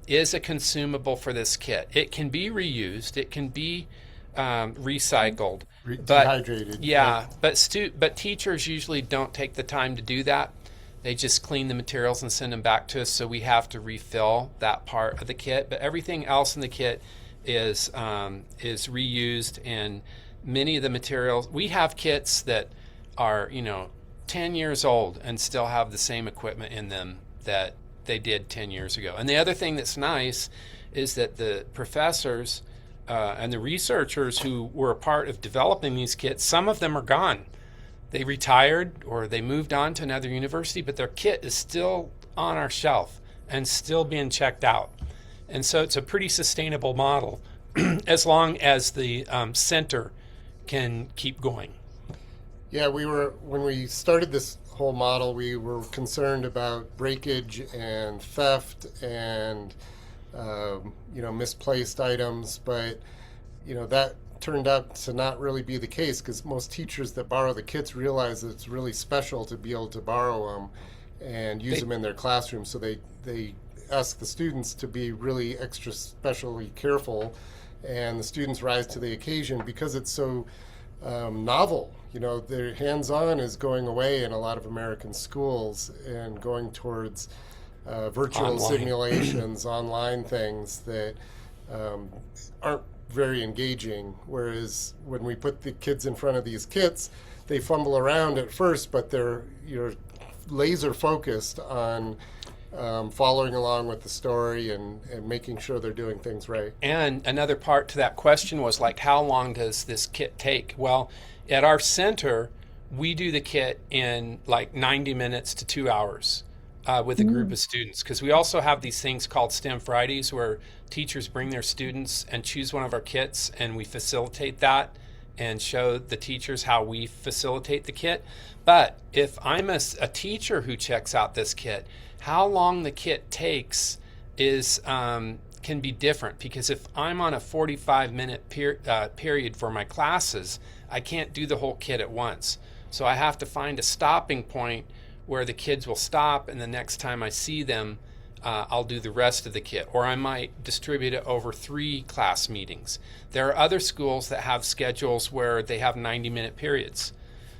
is a consumable for this kit. It can be reused. It can be recycled. Dehydrated. Yeah, but teachers usually don't take the time to do that. They just clean the materials and send them back to us, so we have to refill that part of the kit. But everything else in the kit is reused, and many of the materials, we have kits that are 10 years old and still have the same equipment in them that they did 10 years ago. And the other thing that's nice is that the professors and the researchers who were a part of developing these kits, some of them are gone. They retired or they moved on to another university, but their kit is still on our shelf and still being checked out. And so it's a pretty sustainable model as long as the center can keep going. Yeah, when we started this whole model, we were concerned about breakage and theft and misplaced items, but that turned out to not really be the case, because most teachers that borrow the kits realize that it's really special to be able to borrow them and use them in their classroom. So they ask the students to be really extra specially careful, and the students rise to the occasion because it's so novel. Their hands-on is going away in a lot of American schools and going towards virtual simulations, online things that aren't very engaging. Whereas when we put the kids in front of these kits, they fumble around at first, but they're laser focused on following along with the story and making sure they're doing things right. And another part to that question was how long does this kit take? Well, at our center, we do the kit in 90 minutes to 2 hours with a group of students, because we also have these things called STEM Fridays where teachers bring their students and choose one of our kits, and we facilitate that and show the teachers how we facilitate the kit. But if I'm a teacher who checks out this kit, how long the kit takes is can be different, because if I'm on a 45-minute period for my classes, I can't do the whole kit at once. So I have to find a stopping point where the kids will stop, and the next time I see them, I'll do the rest of the kit. Or I might distribute it over 3 class meetings. There are other schools that have schedules where they have 90-minute periods.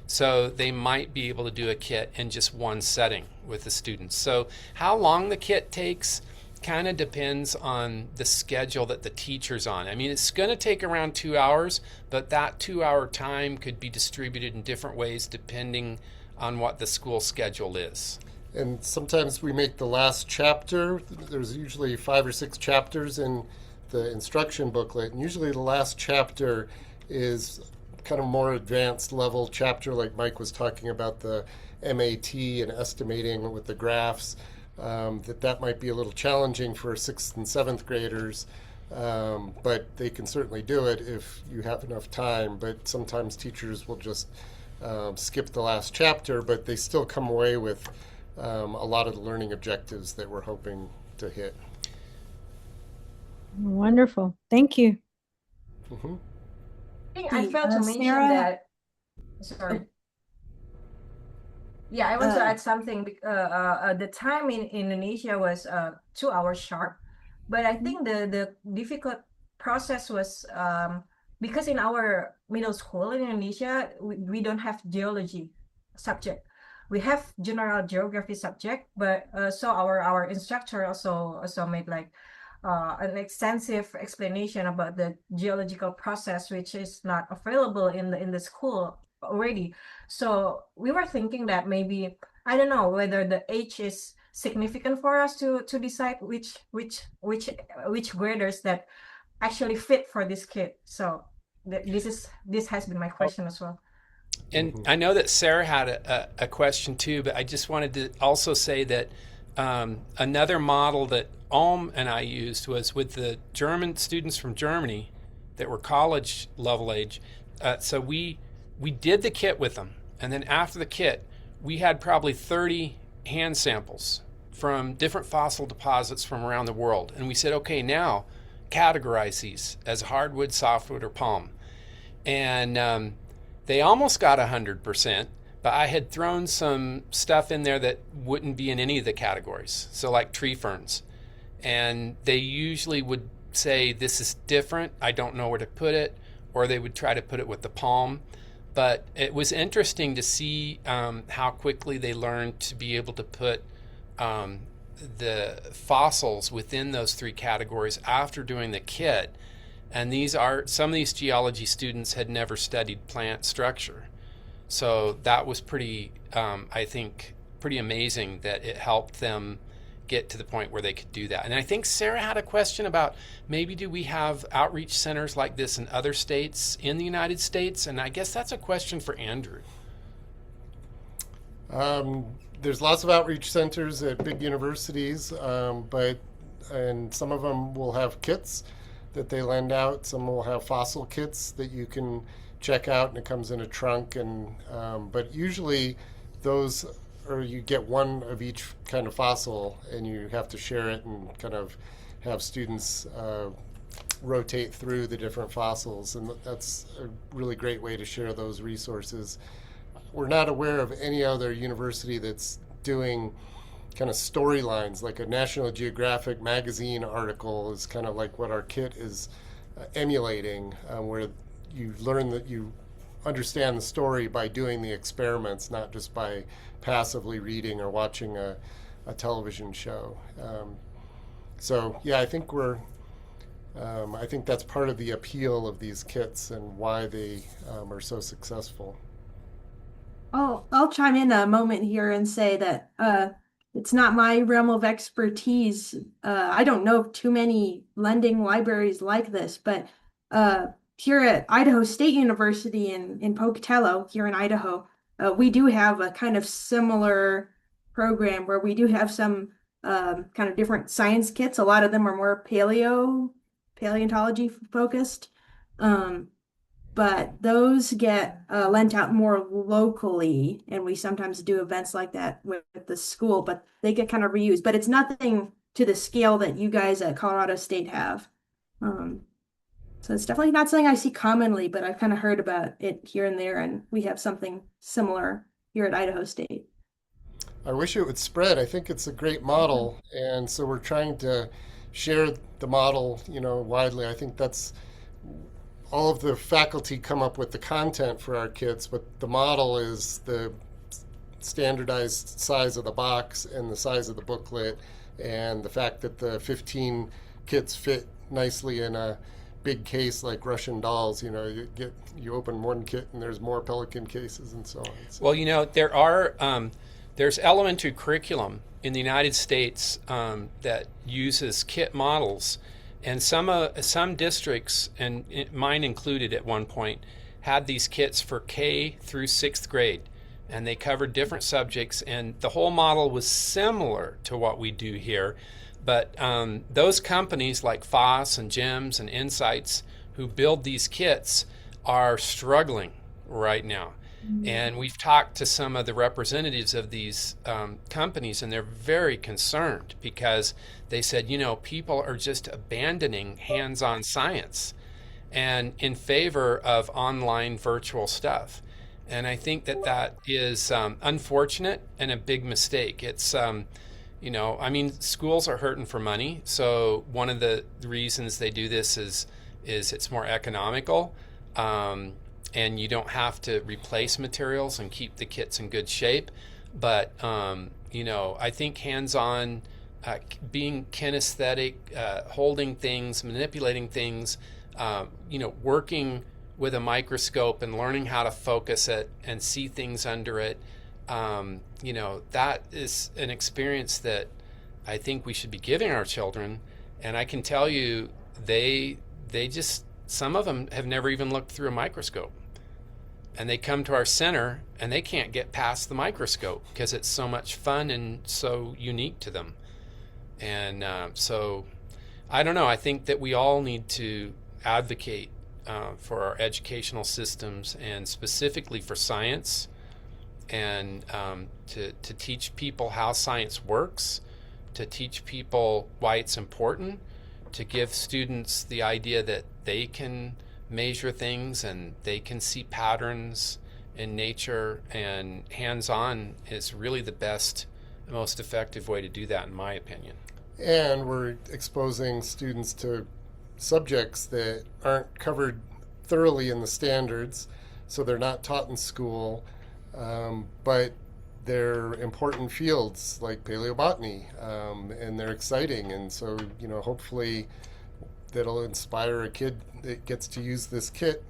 So they might be able to do a kit in just one setting with the students. So how long the kit takes kind of depends on the schedule that the teacher's on. I mean, it's going to take around 2 hours, but that 2 hour time could be distributed in different ways depending on what the school schedule is. And sometimes we make the last chapter. There's usually 5 or 6 chapters in the instruction booklet, and usually the last chapter is kind of more advanced level chapter, like Mike was talking about the MAT and estimating with the graphs. That might be a little challenging for 6th and 7th graders, but they can certainly do it if you have enough time. But sometimes teachers will just skip the last chapter, but they still come away with a lot of the learning objectives that we're hoping to hit. Wonderful. Thank you. Mm-hmm. I failed to mention Sarah? that. Sorry. Yeah, I want to add something. The time in Indonesia was 2 hours sharp, but I think the difficult process was because in our middle school in Indonesia we don't have geology subject. We have general geography subject, but so our instructor also made like an extensive explanation about the geological process, which is not available in the school already. So we were thinking that maybe, I don't know whether the age is significant for us to decide which graders that actually fit for this kid. So this has been my question as well. And I know that Sarah had a question too, but I just wanted to also say that another model that Alm and I used was with the German students from Germany that were college level age. So we did the kit with them, and then after the kit, we had probably 30 hand samples from different fossil deposits from around the world. And we said, okay, now categorize these as hardwood, softwood, or palm. And they almost got 100%, but I had thrown some stuff in there that wouldn't be in any of the categories. So like tree ferns. And they usually would say, this is different, I don't know where to put it, or they would try to put it with the palm. But it was interesting to see how quickly they learned to be able to put the fossils within those 3 categories after doing the kit. And some of these geology students had never studied plant structure. So that was pretty, I think, pretty amazing that it helped them get to the point where they could do that. And I think Sarah had a question about maybe do we have outreach centers like this in other states in the United States? And I guess that's a question for Andrew. There's lots of outreach centers at big universities, and some of them will have kits that they lend out. Some will have fossil kits that you can check out, and it comes in a trunk. And but usually those, or you get one of each kind of fossil, and you have to share it and kind of have students rotate through the different fossils, and that's a really great way to share those resources. We're not aware of any other university that's doing kind of storylines, like a National Geographic magazine article is kind of like what our kit is emulating, where you learn that you understand the story by doing the experiments, not just by passively reading or watching a television show. So yeah, I think I think that's part of the appeal of these kits and why they are so successful. I'll chime in a moment here and say that it's not my realm of expertise. I don't know too many lending libraries like this, but here at Idaho State University in Pocatello, here in Idaho, we do have a kind of similar program where we do have some kind of different science kits. A lot of them are more paleontology focused. But those get lent out more locally, and we sometimes do events like that with the school, but they get kind of reused. But it's nothing to the scale that you guys at Colorado State have. So it's definitely not something I see commonly, but I've kind of heard about it here and there, and we have something similar here at Idaho State. I wish it would spread. I think it's a great model, and so we're trying to share the model, widely. I think that's all of the faculty come up with the content for our kits, but the model is the standardized size of the box and the size of the booklet, and the fact that the 15 kits fit nicely in a big case like Russian dolls. You open one kit and there's more pelican cases and so on. So. Well, there's elementary curriculum in the United States that uses kit models, and some districts, and mine included at one point, had these kits for K through 6th grade, and they covered different subjects, and the whole model was similar to what we do here. But those companies like FOSS and GEMS and Insights who build these kits are struggling right now. And we've talked to some of the representatives of these companies, and they're very concerned because they said, people are just abandoning hands-on science and in favor of online virtual stuff. And I think that is unfortunate and a big mistake. It's, schools are hurting for money. So one of the reasons they do this is it's more economical. And you don't have to replace materials and keep the kits in good shape. But, I think hands-on, being kinesthetic, holding things, manipulating things, working with a microscope and learning how to focus it and see things under it, that is an experience that I think we should be giving our children. And I can tell you, some of them have never even looked through a microscope. And they come to our center and they can't get past the microscope because it's so much fun and so unique to them. And so, I don't know, I think that we all need to advocate for our educational systems, and specifically for science, and to teach people how science works, to teach people why it's important, to give students the idea that they can measure things and they can see patterns in nature, and hands-on is really the best, most effective way to do that, in my opinion. And we're exposing students to subjects that aren't covered thoroughly in the standards, so they're not taught in school, but they're important fields like paleobotany, and they're exciting, and so hopefully that'll inspire a kid that gets to use this kit.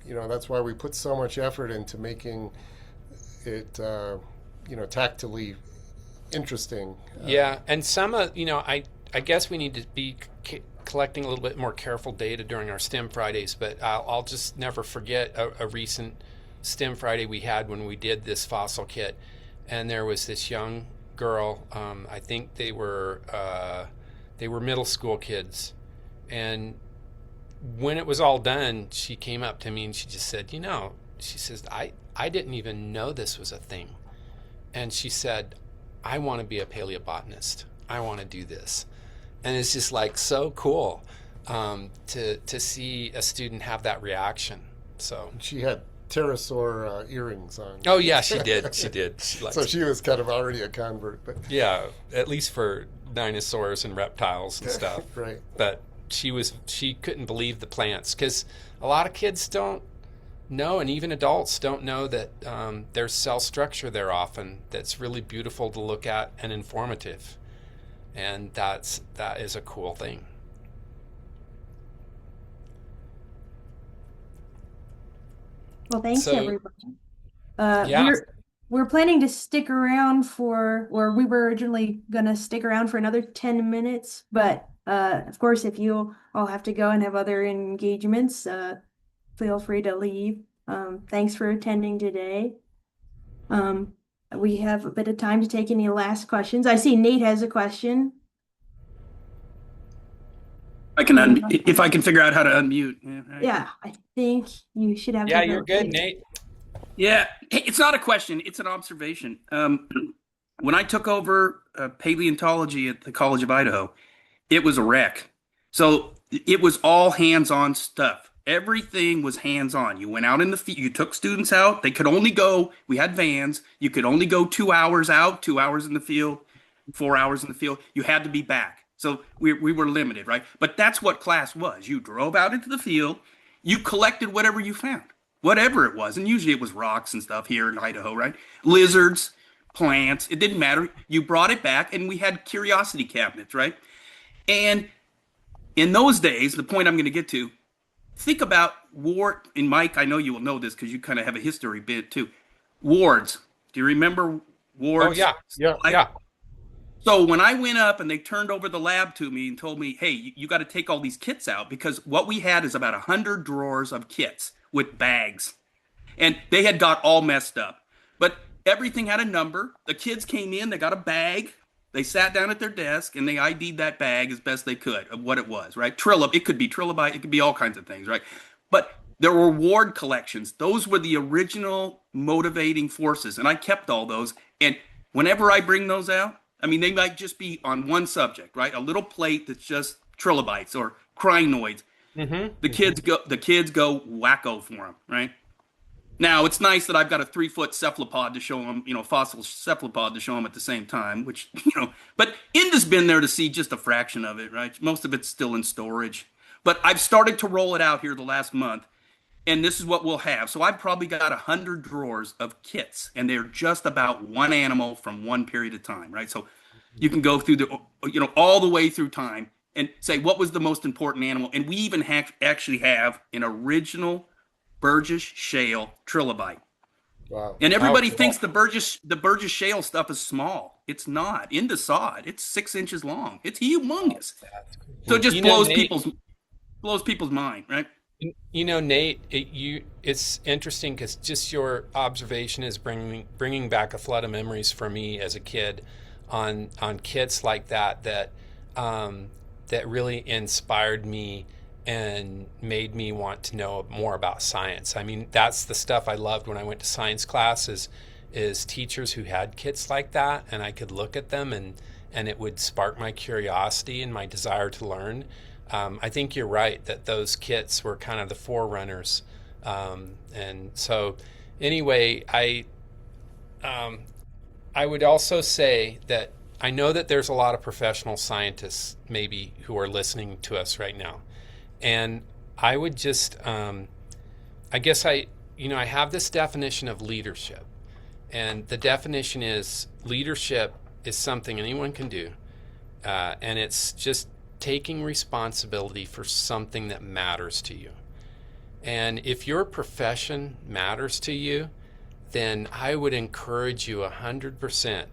That's why we put so much effort into making it tactily interesting. Yeah, and some I guess we need to be collecting a little bit more careful data during our STEM Fridays, but I'll just never forget a recent STEM Friday we had when we did this fossil kit, and there was this young girl. I think they were middle school kids, and when it was all done, she came up to me and she just said, she says, I didn't even know this was a thing. And she said, I want to be a paleobotanist. I want to do this. And it's just like so cool to see a student have that reaction. So she had pterosaur earrings on. Oh yeah, she did. She did. So she was kind of already a convert, but yeah, at least for dinosaurs and reptiles and stuff. Right. But she couldn't believe the plants, because a lot of kids don't know, and even adults don't know, that there's cell structure there often that's really beautiful to look at and informative, and that is a cool thing. Well, thanks everybody. Yeah. We're planning to stick around or we were originally going to stick around for another 10 minutes, but of course, if you all have to go and have other engagements, feel free to leave. Thanks for attending today. We have a bit of time to take any last questions. I see Nate has a question. I can if I can figure out how to unmute. Yeah, right. Yeah, I think you should have. Yeah, you're good, Nate. Yeah, it's not a question; it's an observation. When I took over paleontology at the College of Idaho, it was a wreck. So it was all hands-on stuff. Everything was hands-on. You went out in the field. You took students out. They could only go. We had vans. You could only go 2 hours out, 2 hours in the field, 4 hours in the field. You had to be back. So we were limited, right? But that's what class was. You drove out into the field. You collected whatever you found, whatever it was. And usually it was rocks and stuff here in Idaho, right? Lizards, plants, it didn't matter. You brought it back, and we had curiosity cabinets, right? And in those days, the point I'm going to get to, think about ward, and Mike, I know you will know this because you kind of have a history bit too. Wards. Do you remember wards? Oh, yeah. Yeah. Yeah. So when I went up and they turned over the lab to me and told me, hey, you got to take all these kits out, because what we had is about 100 drawers of kits with bags. And they had got all messed up. But everything had a number. The kids came in, they got a bag. They sat down at their desk and they ID'd that bag as best they could of what it was, right? It could be trilobite, it could be all kinds of things, right? But there were ward collections. Those were the original motivating forces. And I kept all those. And whenever I bring those out, I mean, they might just be on one subject, right? A little plate that's just trilobites or crinoids. The kids go wacko for them, right? Now, it's nice that I've got a 3-foot cephalopod to show them, fossil cephalopod to show them at the same time, which, but Inda's been there to see just a fraction of it, right? Most of it's still in storage. But I've started to roll it out here the last month, and this is what we'll have. So I've probably got 100 drawers of kits, and they're just about one animal from one period of time, right? So you can go through all the way through time and say, what was the most important animal? And we even actually have an original Burgess Shale trilobite. Wow. And everybody thinks the Burgess Shale stuff is small. It's not. Inda saw it. It's 6 inches long. It's humongous. So it just blows people's mind, right? Nate, it's interesting because just your observation is bringing back a flood of memories for me as a kid on kits like that really inspired me and made me want to know more about science. I mean, that's the stuff I loved when I went to science class is teachers who had kits like that, and I could look at them and it would spark my curiosity and my desire to learn. I think you're right that those kits were kind of the forerunners. And so anyway, I would also say that I know that there's a lot of professional scientists maybe who are listening to us right now. And I would just, I guess I have this definition of leadership. And the definition is leadership is something anyone can do. And it's just taking responsibility for something that matters to you. And if your profession matters to you, then I would encourage you 100%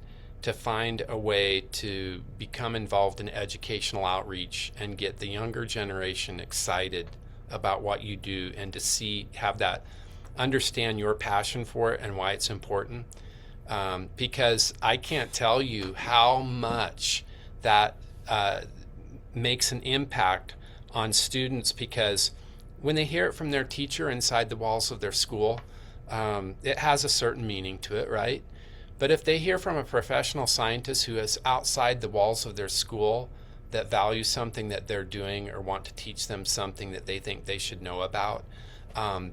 to find a way to become involved in educational outreach and get the younger generation excited about what you do, and to understand your passion for it and why it's important. Because I can't tell you how much that makes an impact on students, because when they hear it from their teacher inside the walls of their school, it has a certain meaning to it, right? But if they hear from a professional scientist who is outside the walls of their school that values something that they're doing or want to teach them something that they think they should know about,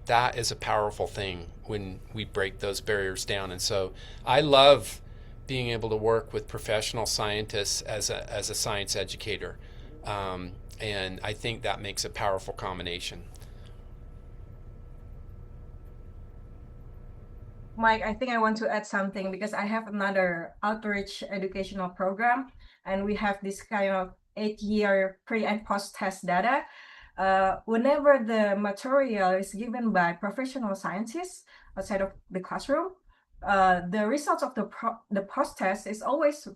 that is a powerful thing when we break those barriers down. And so I love being able to work with professional scientists as a science educator. And I think that makes a powerful combination. Mike, I think I want to add something, because I have another outreach educational program, and we have this kind of 8-year pre and post test data. Whenever the material is given by professional scientists outside of the classroom, the results of the post test is always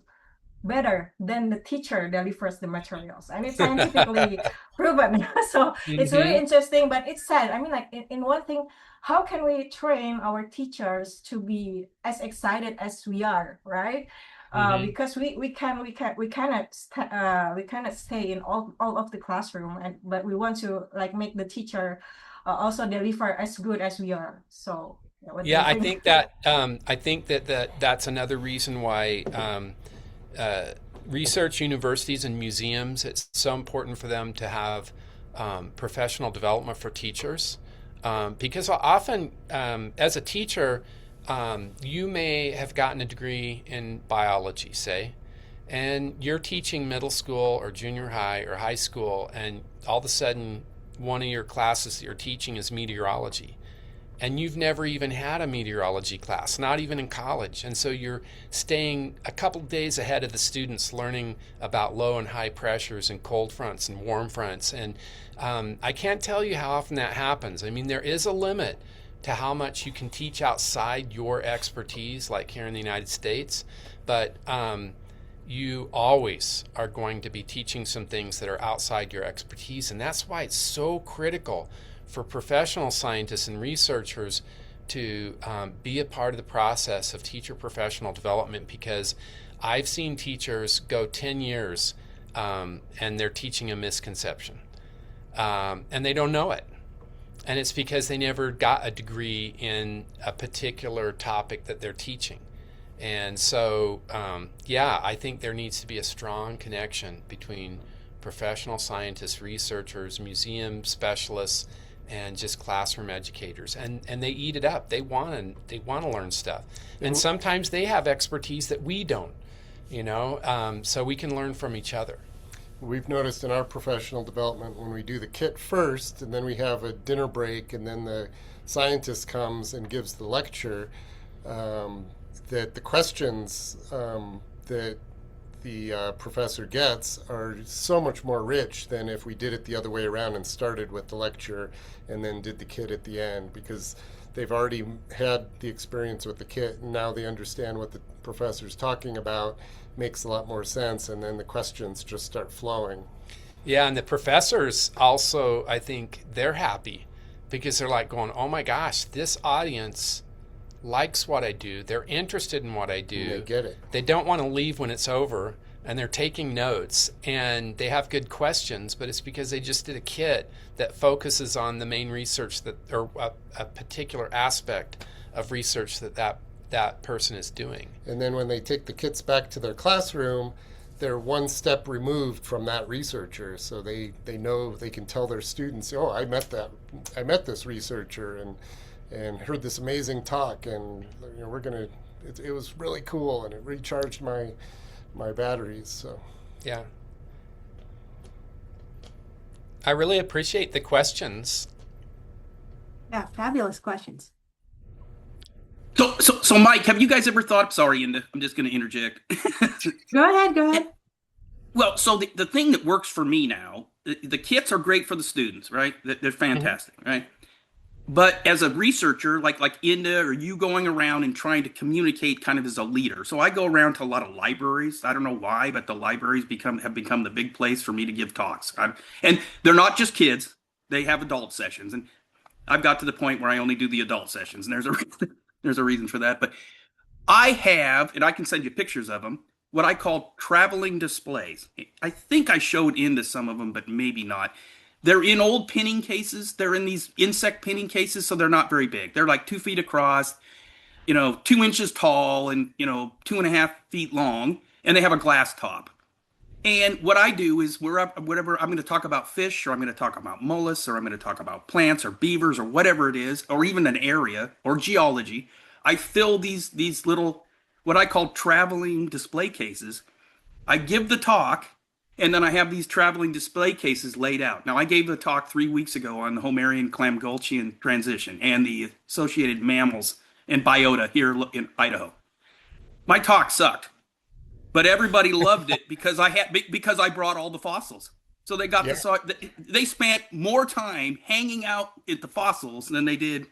better than the teacher delivers the materials, and it's scientifically proven. So it's really interesting, but it's sad. I mean, like in one thing, how can we train our teachers to be as excited as we are, right? Because we cannot stay in all of the classroom, but we want to make the teacher also deliver as good as we are. So yeah, I think that's another reason why research universities and museums, it's so important for them to have professional development for teachers, because often as a teacher, you may have gotten a degree in biology, say, and you're teaching middle school or junior high or high school, and all of a sudden one of your classes that you're teaching is meteorology, and you've never even had a meteorology class, not even in college. And so you're staying a couple of days ahead of the students, learning about low and high pressures and cold fronts and warm fronts. And I can't tell you how often that happens. I mean, there is a limit to how much you can teach outside your expertise, like here in the United States. But you always are going to be teaching some things that are outside your expertise. And that's why it's so critical for professional scientists and researchers to be a part of the process of teacher professional development, because I've seen teachers go 10 years and they're teaching a misconception, and they don't know it. And it's because they never got a degree in a particular topic that they're teaching. And so, I think there needs to be a strong connection between professional scientists, researchers, museum specialists, and just classroom educators, and they eat it up. They want to learn stuff, and sometimes they have expertise that we don't, so we can learn from each other. We've noticed in our professional development, when we do the kit first, and then we have a dinner break, and then the scientist comes and gives the lecture, that the questions that the professor gets are so much more rich than if we did it the other way around and started with the lecture and then did the kit at the end, because they've already had the experience with the kit and now they understand what the professor's talking about. Makes a lot more sense, and then the questions just start flowing. Yeah, and the professors also, I think they're happy because they're like going, oh my gosh, this audience likes what I do. They're interested in what I do. And they get it. They don't want to leave when it's over, and they're taking notes, and they have good questions, but it's because they just did a kit that focuses on the main research or a particular aspect of research that person is doing. And then when they take the kits back to their classroom, they're one step removed from that researcher, so they know they can tell their students, oh, I met this researcher and heard this amazing talk, and it was really cool, and it recharged my batteries. So yeah, I really appreciate the questions. Yeah, fabulous questions. So Mike, have you guys ever thought, sorry, Inda, I'm just going to interject. Go ahead. Well, so the thing that works for me now, the kits are great for the students, right? They're fantastic, right? But as a researcher, like Inda or you going around and trying to communicate kind of as a leader. So I go around to a lot of libraries. I don't know why, but the libraries have become the big place for me to give talks. And they're not just kids. They have adult sessions. And I've got to the point where I only do the adult sessions. And there's a reason for that. But I have, and I can send you pictures of them, what I call traveling displays. I think I showed Inda some of them, but maybe not. They're in old pinning cases. They're in these insect pinning cases, so they're not very big. They're like 2 feet across, 2 inches tall, and 2.5 feet long, and they have a glass top. And what I do is whatever I'm going to talk about fish, or I'm going to talk about mollusks, or I'm going to talk about plants or beavers or whatever it is, or even an area or geology. I fill these little what I call traveling display cases. I give the talk. And then I have these traveling display cases laid out. Now, I gave a talk 3 weeks ago on the Homerian-Clamgulchian transition and the associated mammals and biota here in Idaho. My talk sucked, but everybody loved it because I brought all the fossils. So they got they spent more time hanging out at the fossils than they did.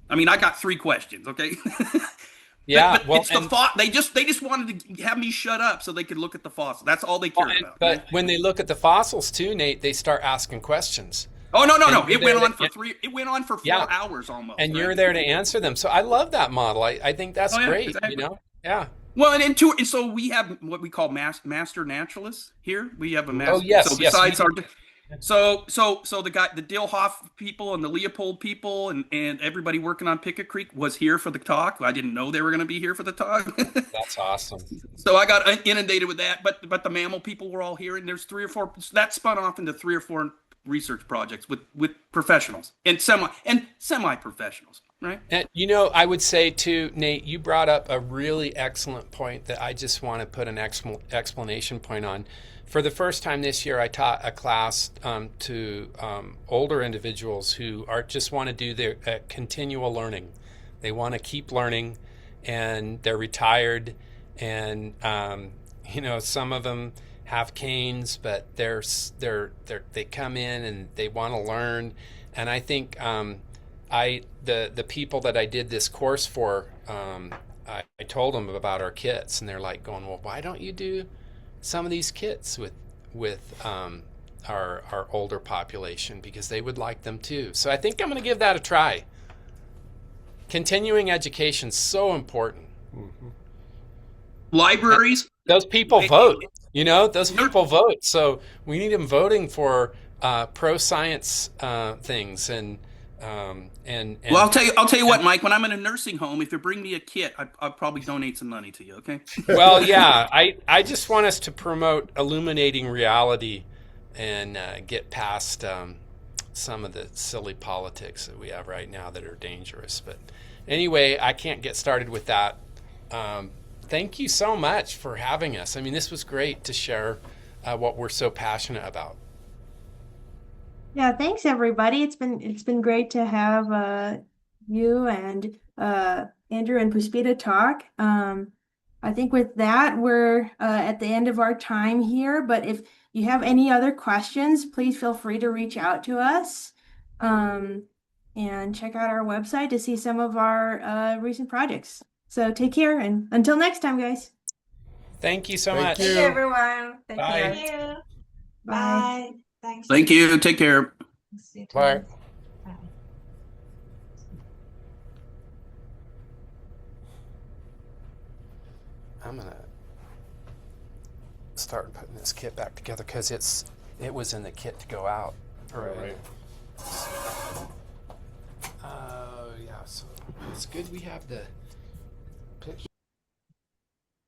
I mean, I got 3 questions, okay? Yeah, but it's they just wanted to have me shut up so they could look at the fossil. That's all they cared about. But when they look at the fossils too, Nate, they start asking questions. Oh no! It went on for 4 hours almost. And you're there to answer them. So I love that model. I think that's great. Exactly. Yeah. Well, and so we have what we call master naturalists here. We have a master. Oh yes, so besides our. So the Dilhoff people and the Leopold people and everybody working on Picket Creek was here for the talk. I didn't know they were going to be here for the talk. That's awesome. So I got inundated with that, but the mammal people were all here, and there's 3 or 4 that spun off into 3 or 4 research projects with professionals and semi professionals. right? And, I would say too, Nate, you brought up a really excellent point that I just want to put an explanation point on. For the first time this year, I taught a class to older individuals who just want to do their continual learning. They want to keep learning, and they're retired, and some of them have canes, but they come in and they want to learn. And I think the people that I did this course for, I told them about our kits, and they're like going, well, why don't you do some of these kits with our older population, because they would like them too. So I think I'm going to give that a try. Continuing education is so important. Mm-hmm. Libraries. Those people vote. Those people vote. So we need them voting for pro-science things and. Well, I'll tell you what, Mike. When I'm in a nursing home, if you bring me a kit, I'll probably donate some money to you. Okay. Well, yeah. I just want us to promote illuminating reality and get past some of the silly politics that we have right now that are dangerous. But anyway, I can't get started with that. Thank you so much for having us. I mean, this was great to share what we're so passionate about. Yeah, thanks everybody. It's been great to have you and Andrew and Puspita talk. I think with that we're at the end of our time here. But if you have any other questions, please feel free to reach out to us and check out our website to see some of our recent projects. So take care, and until next time, guys. Thank you so much. Thank you, everyone. Thank Bye. you. Thank you. Bye. Bye. Thanks. Thank you. Take care. See you Bye. tomorrow. Bye. I'm gonna start putting this kit back together because it was in the kit to go out. Right. Oh yeah, so it's good we have the